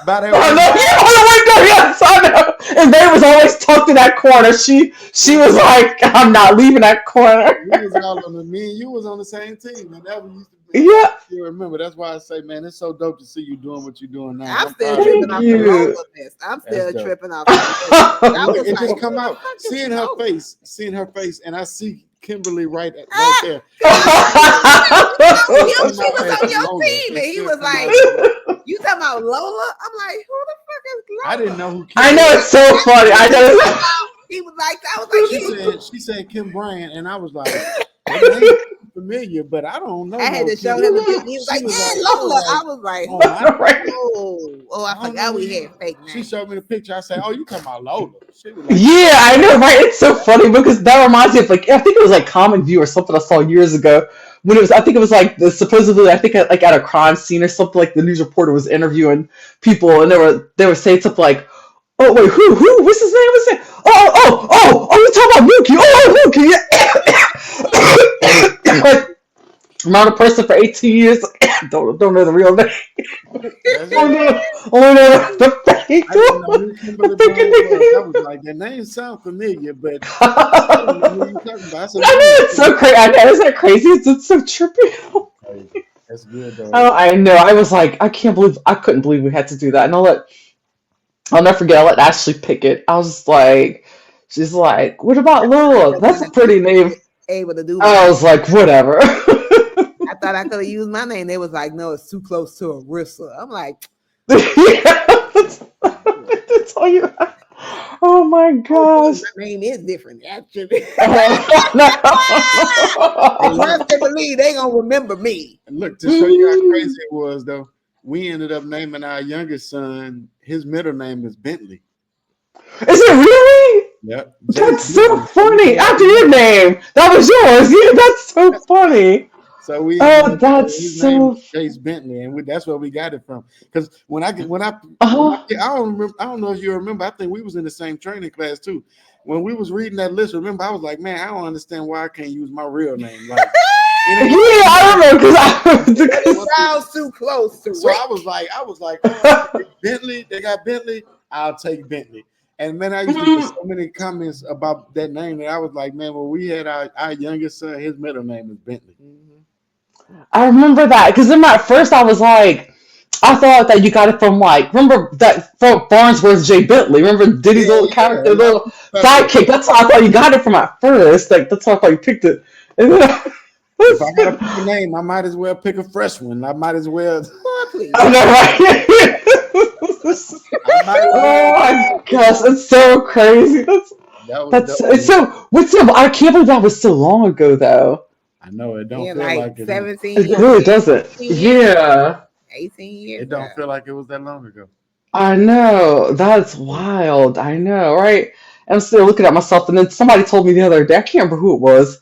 by that Oh no, window. yeah, on the window, yes, I know. And they was always tucked in that corner. She was like, I'm not leaving that corner. We was all on the me and you was on the same team, and that was used to be. Yeah. You remember? That's why I say, man, it's so dope to see you doing what you're doing now. I'm still proud of tripping Thank off you. the you. Lola mess. I'm still That's dope. tripping off the Lola. I Look, was it like, just come who the out. fuck is Seeing her Lola? face, and I see Kimberly right there. She was on your team, and he was like, "You talking about Lola?" I'm like, "Who the fuck is Lola?" I didn't know who. I know, it's so funny. I know. He was like, "I was like, She said Kim Bryant, and I was like, that name familiar, but I don't know. I had no to show Kim. him the picture. He was She like, was "Yeah, like- Lola." I was like, Oh, I, Right. I don't forgot know we you. had fake She names. showed me the picture. I said, "Oh, you talking about Lola?" She was like, Yeah, I know, right? It's so funny because that reminds me of like I think it was like Common View or something I saw years ago when it was I think it was like the supposedly I think like at a crime scene or something like the news reporter was interviewing people and they were saying something like, oh wait, who what's his name? What's his name? Oh, you talking about Mookie? Oh, Mookie, yeah. Like, I'm not a person for 18 years. don't know the real name. "That's Oh it." no, oh no, the fake I didn't know one. who Kimberly The fake Bryant was. I nickname. was like, that name sounds familiar, but I don't know who you talking about. I said, I "Let me know look it's it so up." crazy. I know it's not crazy. It's so trippy. Crazy. That's good though. Oh, I know. I was like, I couldn't believe we had to do that. And I'll never forget. I let Ashley pick it. I was like, she's like, what about Lola? That's a pretty name. Able to do my I name. was like, whatever. I thought I could have used my name. They was like, "No, it's too close to Oonarissa." I'm like, Yeah, that's all you. Oh my "Oh, gosh. my name is different." Actually, Hey, and look, trust and believe they gonna remember me. look to show you how crazy it was though. We ended up naming our youngest son. His middle name is Bentley. Is it really? Yep. That's Jace so Bentley. funny. After your name, that was yours. Yeah, that's so funny. So we Oh, his that's name so. is Jace Bentley, and that's where we got it from. Because Uh-huh. I don't remember, I don't know if you remember. I think we was in the same training class too. When we was reading that list, remember I was like, man, I don't understand why I can't use my real name. Like, Yeah, it ain't- I remember because It sounds too close to so Rick. I was like, oh, Bentley, they got Bentley. I'll take Bentley. And man, I used to get so many comments about that name that I was like, man, well, we had our youngest son, his middle name is Bentley. I remember that because then at first I was like, I thought that you got it from like remember that from Farnsworth J Bentley. Remember Diddy's little character, little sidekick. That's how I thought you got it from at first. Like that's how I thought you picked it. And then If I gotta pick a name, I might as well pick a fresh one. I might as well. Boy, please. I know, right? I might as Oh well. my gosh, it's so crazy. That's it's so what's so I can't believe that was so long ago though. I know it don't Yeah, feel like like it. 17 It years, really doesn't. 18 years, Yeah. 18 years. It don't feel like it was that long ago. I know. That's wild. I know, right? I'm still looking at myself, and then somebody told me the other day, I can't remember who it was.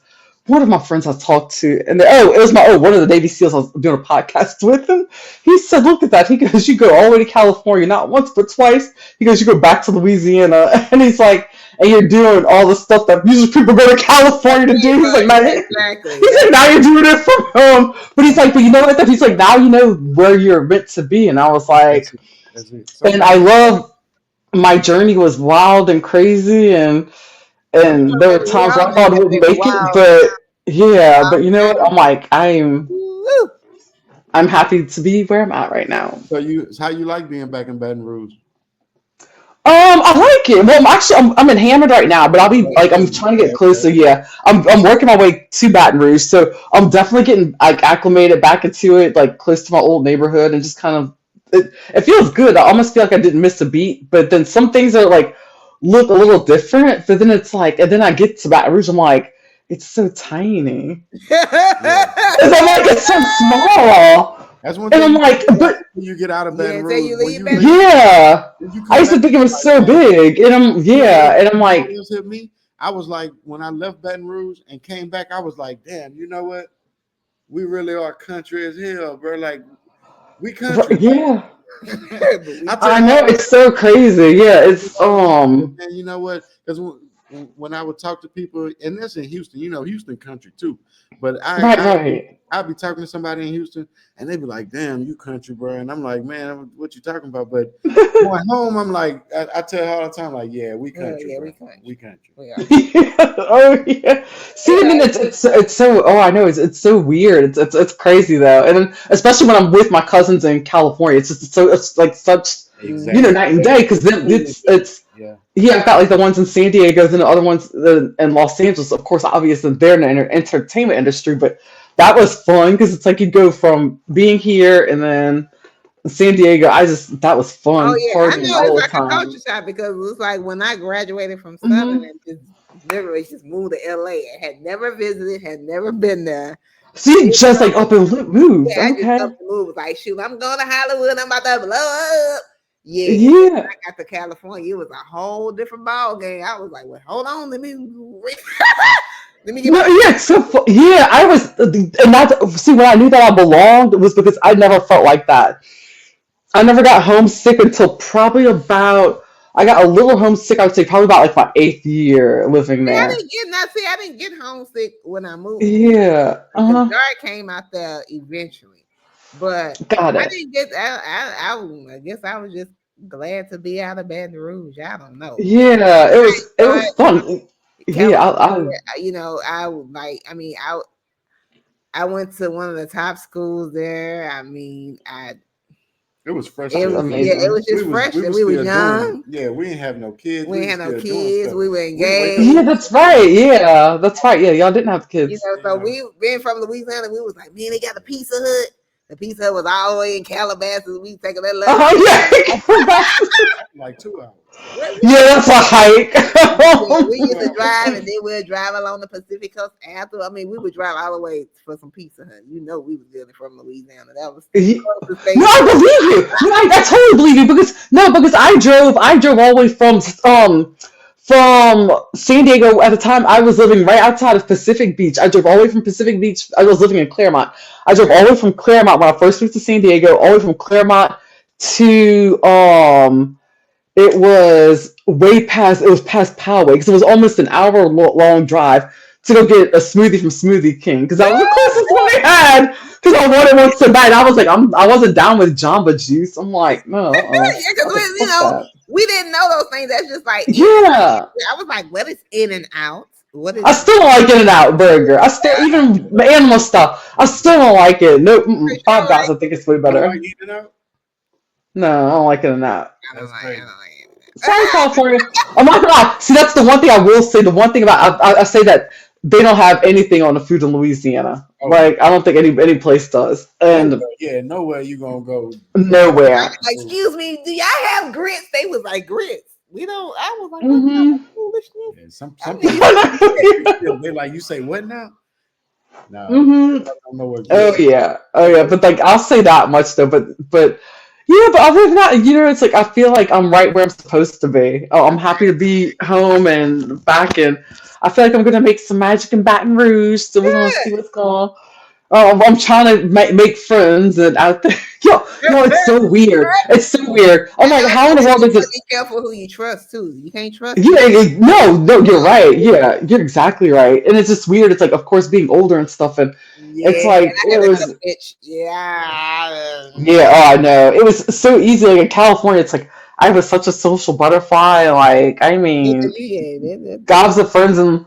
One of my friends I talked to, and it was one of the Navy SEALs I was doing a podcast with him. He said, look at that. He goes, you go all the way to California, not once, but twice. He goes, you go back to Louisiana. And he's like, and you're doing all the stuff that usually people go to California to do. He's like, now Exactly. he's like, now you're doing it from home. But he's like, but you know what? He's like, now you know where you're meant to be. And I was like, That's it. So and I love my journey was wild and crazy and there were times where I thought I wouldn't make it, but yeah, but you know what? I'm like, Woo. I'm happy to be where I'm at right now. how you like being back in Baton Rouge? I like it. Well, I'm in Hammond right now, but I'll be like, I'm trying to get closer. Yeah, I'm working my way to Baton Rouge, so I'm definitely getting like acclimated back into it, like close to my old neighborhood, and just kind of it feels good. I almost feel like I didn't miss a beat, but then some things are like look a little different, but then it's like, and then I get to Baton Rouge, I'm like, it's so tiny, and I'm like, it's so small. That's one And thing. I'm like, but You get out of Yeah, Baton say Rouge. you when leave you Baton leave- yeah, when you come I used to back, think it was like, so man, big, and I'm like, else hit me. I was like, when I left Baton Rouge and came back, I was like, damn, you know what? We really are country as hell, bro. Like, we country. yeah. I know, it's so crazy. Yeah, it's And you know what? Because when I would talk to people, and that's in Houston, Houston country too. But right. I'd be talking to somebody in Houston, and they'd be like, "Damn, you country, bro," and I'm like, "Man, what you talking about?" But going home, I'm like, I tell her all the time, like, "Yeah, we country, bro. We country." We are. Yeah. Oh yeah. See, I mean, it's so. Oh, I know. It's so weird. It's crazy though, and then, especially when I'm with my cousins in California, it's like such Exactly. night and day, because then it's Yeah. yeah. I've got like the ones in San Diego, and the other ones in Los Angeles. Of course, obviously they're in the entertainment industry, but that was fun because it's like you go from being here and then San Diego. That was Oh fun yeah, I partying know it's all the like a time. culture shock because it was like when I graduated from Southern Hmm. and just literally just moved to LA. I had never visited, had never been there. So you You just like know, up and moved, yeah, I just okay? up and moved. Like, shoot, I'm going to Hollywood. I'm about to blow up. Yeah, and then when Yeah. I got to California, it was a whole different ball game. I was like, well, hold on, let me let me get No, my yeah, it's so yeah. I was, and that's see when I knew that I belonged was because I never felt like that. I never got homesick until probably about I got a little homesick. I would say probably about like my eighth year living see. there. I didn't get homesick when I moved Yeah. because Uh-huh. Dark came out there eventually, but Got I it. didn't get. I guess I was just glad to be out of Baton Rouge. I don't know. Yeah. It But was fun. Yeah. California, I would like. I went to one of the top schools there. I mean, It was fresh it to That's us. was yeah, it amazing. was just fresh. We And was we were still doing. young. Yeah, we didn't have no kids. We We ain't was had no still doing kids. stuff. We were We wake up. Yeah, engaged. that's right. Yeah, that's right. Yeah, y'all didn't have kids. So Yeah. we being from Louisiana, we was like, man, they got a Pizza Hut. The Pizza Hut was all the way in Calabasas. We taking that love. Oh yeah. Like 2 hours. Yeah, that's a hike. Yeah, we used to drive, and then we'd drive along the Pacific Coast after. I mean, we would drive all the way for some Pizza Hut. We was really from Louisiana. That was Ye- the state. No, I believe you. No, I totally believe you because I drove all the way from San Diego at the time. I was living right outside of Pacific Beach. I drove all the way from Pacific Beach. I was living in Claremont. I drove all the way from Claremont when I first moved to San Diego, all the way from Claremont to it was past Poway because it was almost an hour long drive to go get a smoothie from Smoothie King because that was the closest one they had because I wanted one so bad. I was like, I wasn't down with Jamba Juice. I'm like, no, Yeah, I because was like, fuck that. we didn't know those things. That's just like Yeah, I was like, what is In and Out? What is I still don't like In-N-Out Burger. I still even the animal stuff. I still don't like it. No, Five Guys. I think it's way You better. like eating out? No, I don't like In-N-Out. That's crazy. Sorry, California. I'm not gonna lie. See, that's the one thing I will say. The one thing about I say that they don't have anything on the food in Louisiana. Oh. Like I don't think any place does, and Nowhere you gonna go. nowhere. Like, excuse me, do y'all have grits? They was like grits. We don't. I was like, what Mhm. kind of foolishness? Yeah, some people they like you say what now? No, Mhm. I don't know what. Oh yeah. But like I'll say that much though. But yeah. But other than that, it's like I feel like I'm right where I'm supposed to be. Oh, I'm happy to be home and back, and I feel like I'm gonna make some magic in Baton Rouge. So we're gonna see what's going. I'm trying to make friends and out there. It's so weird. It's so weird. I'm like, how in the world is it? Be careful who you trust too. You can't trust. No, you're right. Yeah, you're exactly right. And it's just weird. It's like, of course, being older and stuff, and it's like I it had was. a bitch. Yeah. Yeah, oh, I know. It was so easy. Like in California, it's like I was such a social butterfly. Like, I mean, gobs of friends, and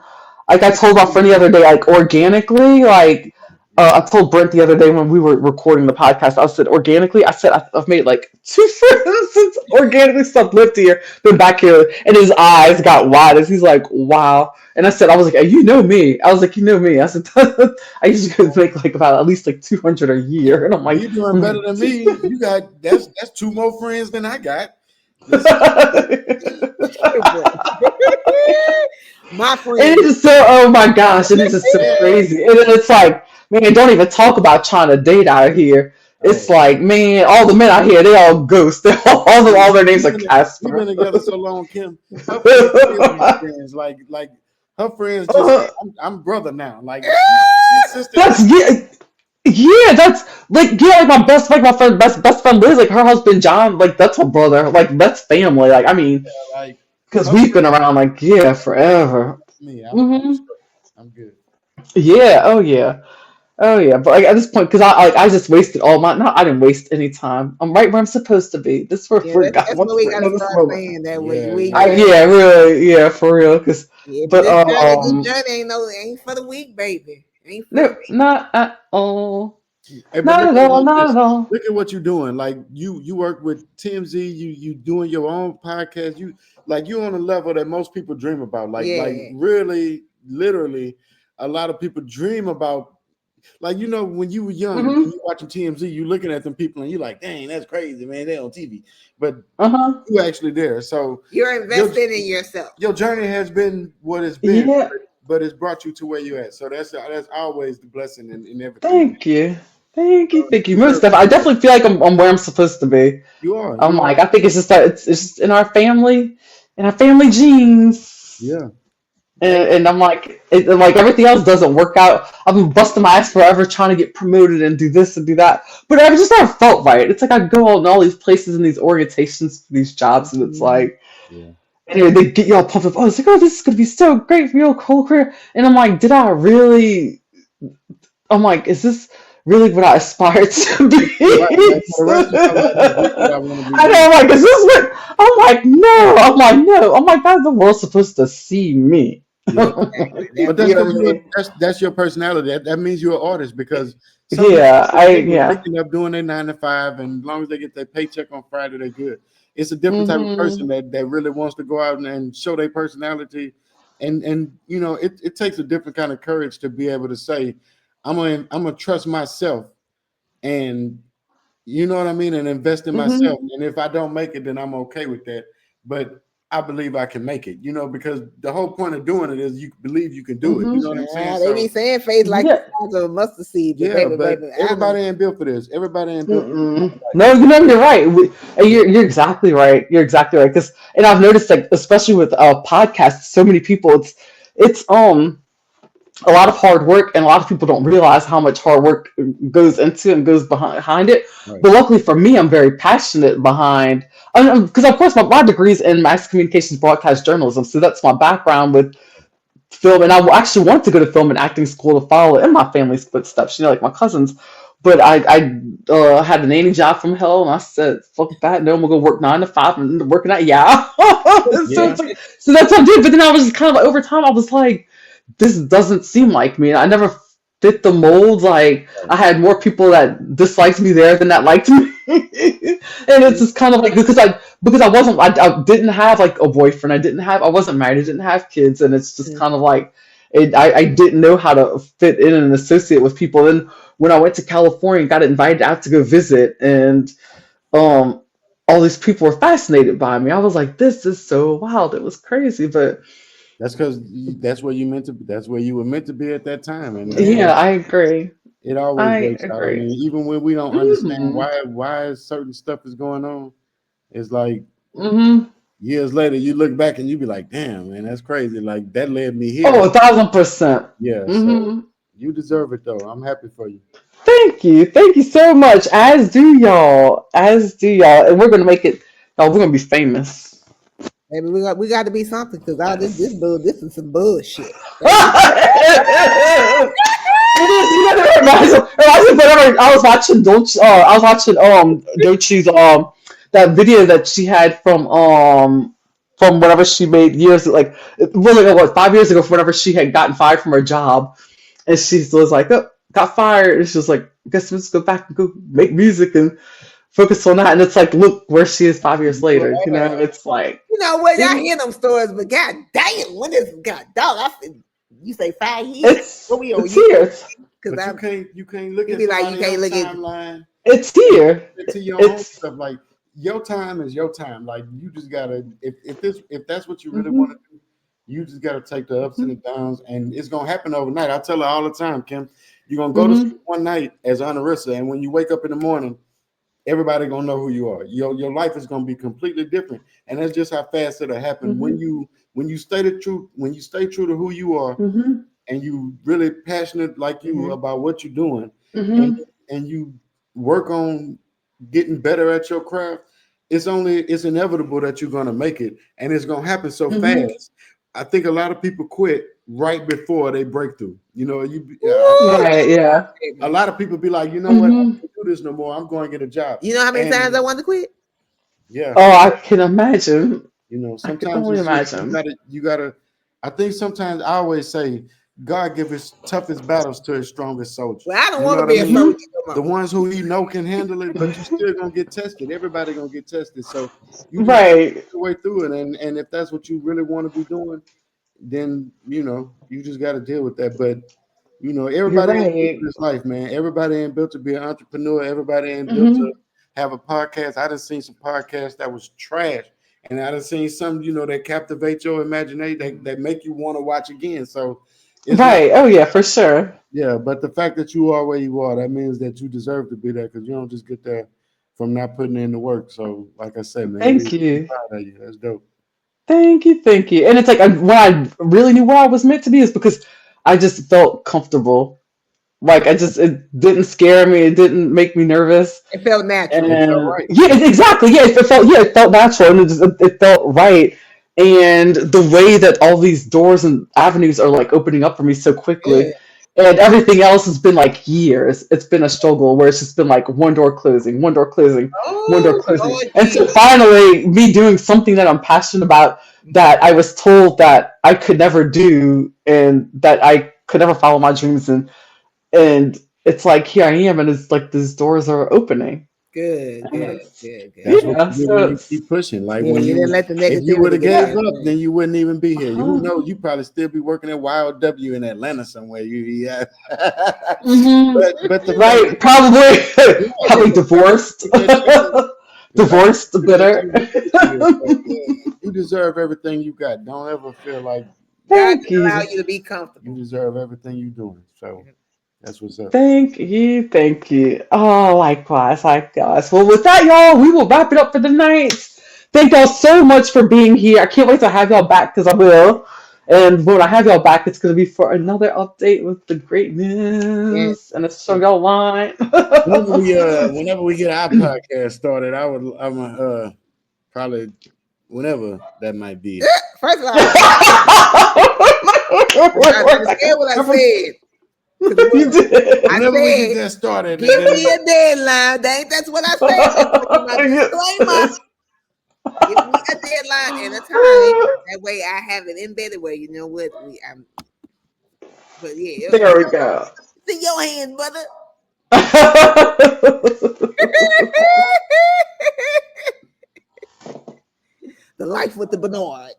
like I told my friend the other day, like organically, like I told Brent the other day when we were recording the podcast, I said organically, I said I've made like two friends since organically stuff lived here, been back here, and his eyes got wide as he's like, wow. And I was like, hey, you know me. I was like, you know me. I said, I usually make like about at least like 200 a year, and I'm like, you're doing better than me. You got that's two more friends than I got. My friend. It is so, oh my gosh, it is just so crazy. And then it's like, man, don't even talk about trying to date out here. It's like, man, all the men out here, they all ghost. All their names are Casper. We've been together so long, Kim. Her friends, like her friends just I'm brother now. Like she's sister. That's Yeah, that's like my best like my friend best friend Liz, like her husband John, like that's her brother, like that's family. Like I mean, Like because we've husband, been around like yeah forever. me, I'm Hmm. straight. I'm good. Yeah, oh yeah, oh yeah. But like at this point, because I just wasted all my no, I didn't waste any time. I'm right where I'm supposed to be. This where Yeah, for God that's wants what we for gotta another start moment. saying that way. Yeah, We yeah. I yeah. yeah really yeah for real. Cause Yeah, but but this journey ain't for the weak, baby. Ain't for the no, weak. not at all. Hey, but Not look at at it all. like Not this. at all. Look at what you're doing. Like you work with TMZ. You doing your own podcast. You on a level that most people dream about. Like Yeah. really, literally, a lot of people dream about. Like when you were young and Mhm. you watching TMZ, you looking at them people and you like, dang, that's crazy, man. They on TV, but Uh huh. you actually there. So You're your invested in yourself. your journey has been what it's been, Yeah. but it's brought you to where you're at. So that's always the blessing in everything. Thank you. Thank you. So Thank you. you Most deserve stuff. I definitely feel like I'm where I'm supposed to be. You are. I'm You are. like, I think it's just that it's just in our family genes. Yeah. Hey, And I'm like, like everything else doesn't work out. I've been busting my ass forever trying to get promoted and do this and do that, but I just never felt right. It's like I go out in all these places and these orientations for these jobs, and it's like, yeah. anyway, they get you all pumped up. Oh, it's like, oh, this is gonna be so great for your whole career, and I'm like, did I really? I'm like, is this really what I aspire to Right. Like be? for the rest of my life, is this what I want to be I know, doing? I'm like, is this what? I'm like, no. I'm like, no. I'm like, that's the world's supposed to see me. Yeah. Exactly. But That's that's You know because what I you're mean? that's your personality. That means you're an artist because some people Yeah, they were yeah. waking up doing their 9 to 5, and as long as they get their paycheck on Friday, they're good. It's a different type of person Hmm. that really wants to go out and show their personality, and it takes a different kind of courage to be able to say, I'm gonna trust myself, and you know what I mean, and invest in myself. Hmm. And if I don't make it, then I'm okay with that. But I believe I can make it, because the whole point of doing it is you believe you can do it. You Hmm. know what I'm saying? They be So saying faith like the Yeah. size of a mustard seed, but yeah, but baby, I everybody don't. ain't built for this. Everybody ain't built for this kind Mm-mm. of life. No, you're right. And you're exactly right. You're exactly right. Because and I've noticed like especially with podcasts, so many people, it's a lot of hard work, and a lot of people don't realize how much hard work goes into and goes behind it. Right. But luckily for me, I'm very passionate behind because of course my degree is in mass communications broadcast journalism, so that's my background with film, and I actually wanted to go to film and acting school to follow in my family's footsteps, like my cousins. But I had a nanny job from hell, and I said, "Fuck that! No, I'm gonna go work 9 to 5 and working at yeah." so Yeah. it's like, so that's what I did. But then I was just kind of like, over time, I was like, this doesn't seem like me. I never fit the mold. Like I had more people that disliked me there than that liked me, and it's just kind of like because I wasn't I didn't have like a boyfriend. I wasn't married. I didn't have kids, and it's just kind of like I didn't know how to fit in and associate with people. Then when I went to California and got invited out to go visit, and um all these people were fascinated by me. I was like, this is so wild. It was crazy, but That's because that's where you meant to be. That's where you were meant to be at that time. And of yeah, course, I agree. it always I works out. I agree. mean, even when we don't understand Hmm. why certain stuff is going on, it's like Hmm. years later you look back and you be like, damn, man, that's crazy. Like that led me here. Oh, 1,000%. Yeah, so Hmm. you deserve it though. I'm happy for you. Thank you. Thank you so much. As do y'all. As do y'all. And we're gonna make it. Oh, we're gonna be famous. Maybe we got to be something because all Yes. this is some bullshit. It is. It reminds me. Whenever I was watching, don't you that video that she had from whatever she made years like really what 5 years ago, whenever she had gotten fired from her job, and she was like, oh, got fired, and she was like, guess we'll just go back and go make music and focus on that. And it's like, look where she is 5 years later. It's like, You know what? I see, hear them stories, but god dang, when is god dog? You say 5 years? it's What we on it's you? here. Because But I you can't look you at be like you somebody can't else's look at timeline It's and here. compare it to your own It's stuff. Like your time is your time. Like you just gotta if that's what you really want mhm, to do, you just gotta take the ups and the mhm, downs, and it's gonna happen overnight. I tell her all the time, Kim, you're gonna go to mhm, sleep one night as Oonarissa, and when you wake up in the morning, everybody gonna know who you are. Your life is gonna be completely different, and that's just how fast it'll happen mhm, when you stay true to who you are. mhm. and you really passionate like you Mhm. about what you're doing, and Mm-hmm. and you work on getting better at your craft, it's inevitable that you're gonna make it, and it's gonna happen so Mm-hmm. fast. I think a lot of people quit right before they breakthrough. You know, Woo! Right. Yeah. a lot of people be like, you know what, I Mm-hmm. can't do this no more. I'm going to get a job, You know how many times and I wanted to quit? yeah, Oh, I can imagine. I can sometimes only it's just imagine. you gotta. I think sometimes I always say God give his toughest battles to his strongest soldiers. Well, I don't You know want to what I be a mean? soldier Mm-hmm. no The more. ones who he know can handle it, but you still gonna get tested. Everybody gonna get tested. So you just gotta Right. work your way through it. And if that's what you really want to be doing, then you just got to deal with that. But You're everybody ain't built right. for this life, man. Everybody ain't built to be an entrepreneur. Everybody ain't built to Mm-hmm. have a podcast. I done seen some podcasts that was trash, and I done seen some that captivate your imagination, that make you want to watch again. So it's not. Right. Oh yeah, for sure. Yeah, but the fact that you are where you are, that means that you deserve to be there, because you don't just get there from not putting in the work. So, like I said, man, Thank we you. proud of you. That's dope. Thank you. Thank you. And it's like when I really knew where I was meant to be is because I just felt comfortable. Like it didn't scare me. It didn't make me nervous. It felt natural. It felt And right. yeah, exactly. It felt natural, and it felt right. And the way that all these doors and avenues are like opening up for me so Yeah. quickly, and everything else has been like years. It's been a struggle where it's just been like one door closing, one door closing, one door Oh, closing, Lord and so Jesus. finally, me doing something that I'm passionate about that I was told that I could never do, and that I could never follow my dreams, and it's like here I am, and it's like these doors are opening. Good, And good, it's, good, good. That's what yeah, you get when so you it's, keep pushing. Like Yeah, when you didn't let the if you would negativity have get to gave yeah, your up, then brain. you wouldn't even be here. Who uh-huh. knows? You probably still be working at YOW in Atlanta somewhere. Yeah. Hmm. But the fact Right, probably, yeah, probably but the fact that divorced, you put that time in, the fact that divorced, you put that bitter. time in this year, so yeah, you deserve everything you got. Don't ever feel like God Thank didn't allow you, you to be you comfortable. deserve everything you're doing. So that's what's up. thank you, thank you. Oh, likewise, likewise. Well, with that, y'all, we will wrap it up for the night. Thank y'all so much for being here. I can't wait to have y'all back because I will. And when I have y'all back, it's going to be for another update with the Yeah. greatness and a show y'all line. Whenever we get our podcast started, I'm probably whenever that might be. First of all, I understand what I said. Because You did. I Whenever we get said, that started, and give me then a deadline. That's what I said. That's going to be my disclaimer. Yes. Give me a deadline and a time. That way I have it embedded where you know what but yeah, There we go. it's in your hands, brother. The life with the Bernard.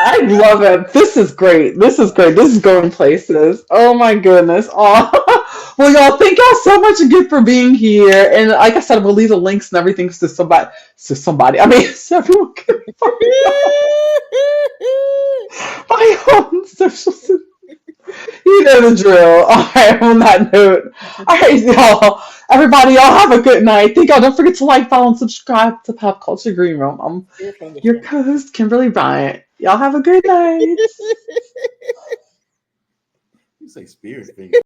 I love it. This is great. This is great. This is going places. Oh my goodness. Oh. Well, y'all, thank y'all so much again for being here. And like I said, we'll leave the links and everything so somebody. I mean, so everyone can find y'all on social. You know the drill. All right, on that note. All right, y'all. Everybody, y'all have a good night. Thank y'all. Don't forget to like, follow, and subscribe to Pop Culture Green Room. I'm your co-host, Kimberly Bryant. Y'all have a good night. you say spirit fingers.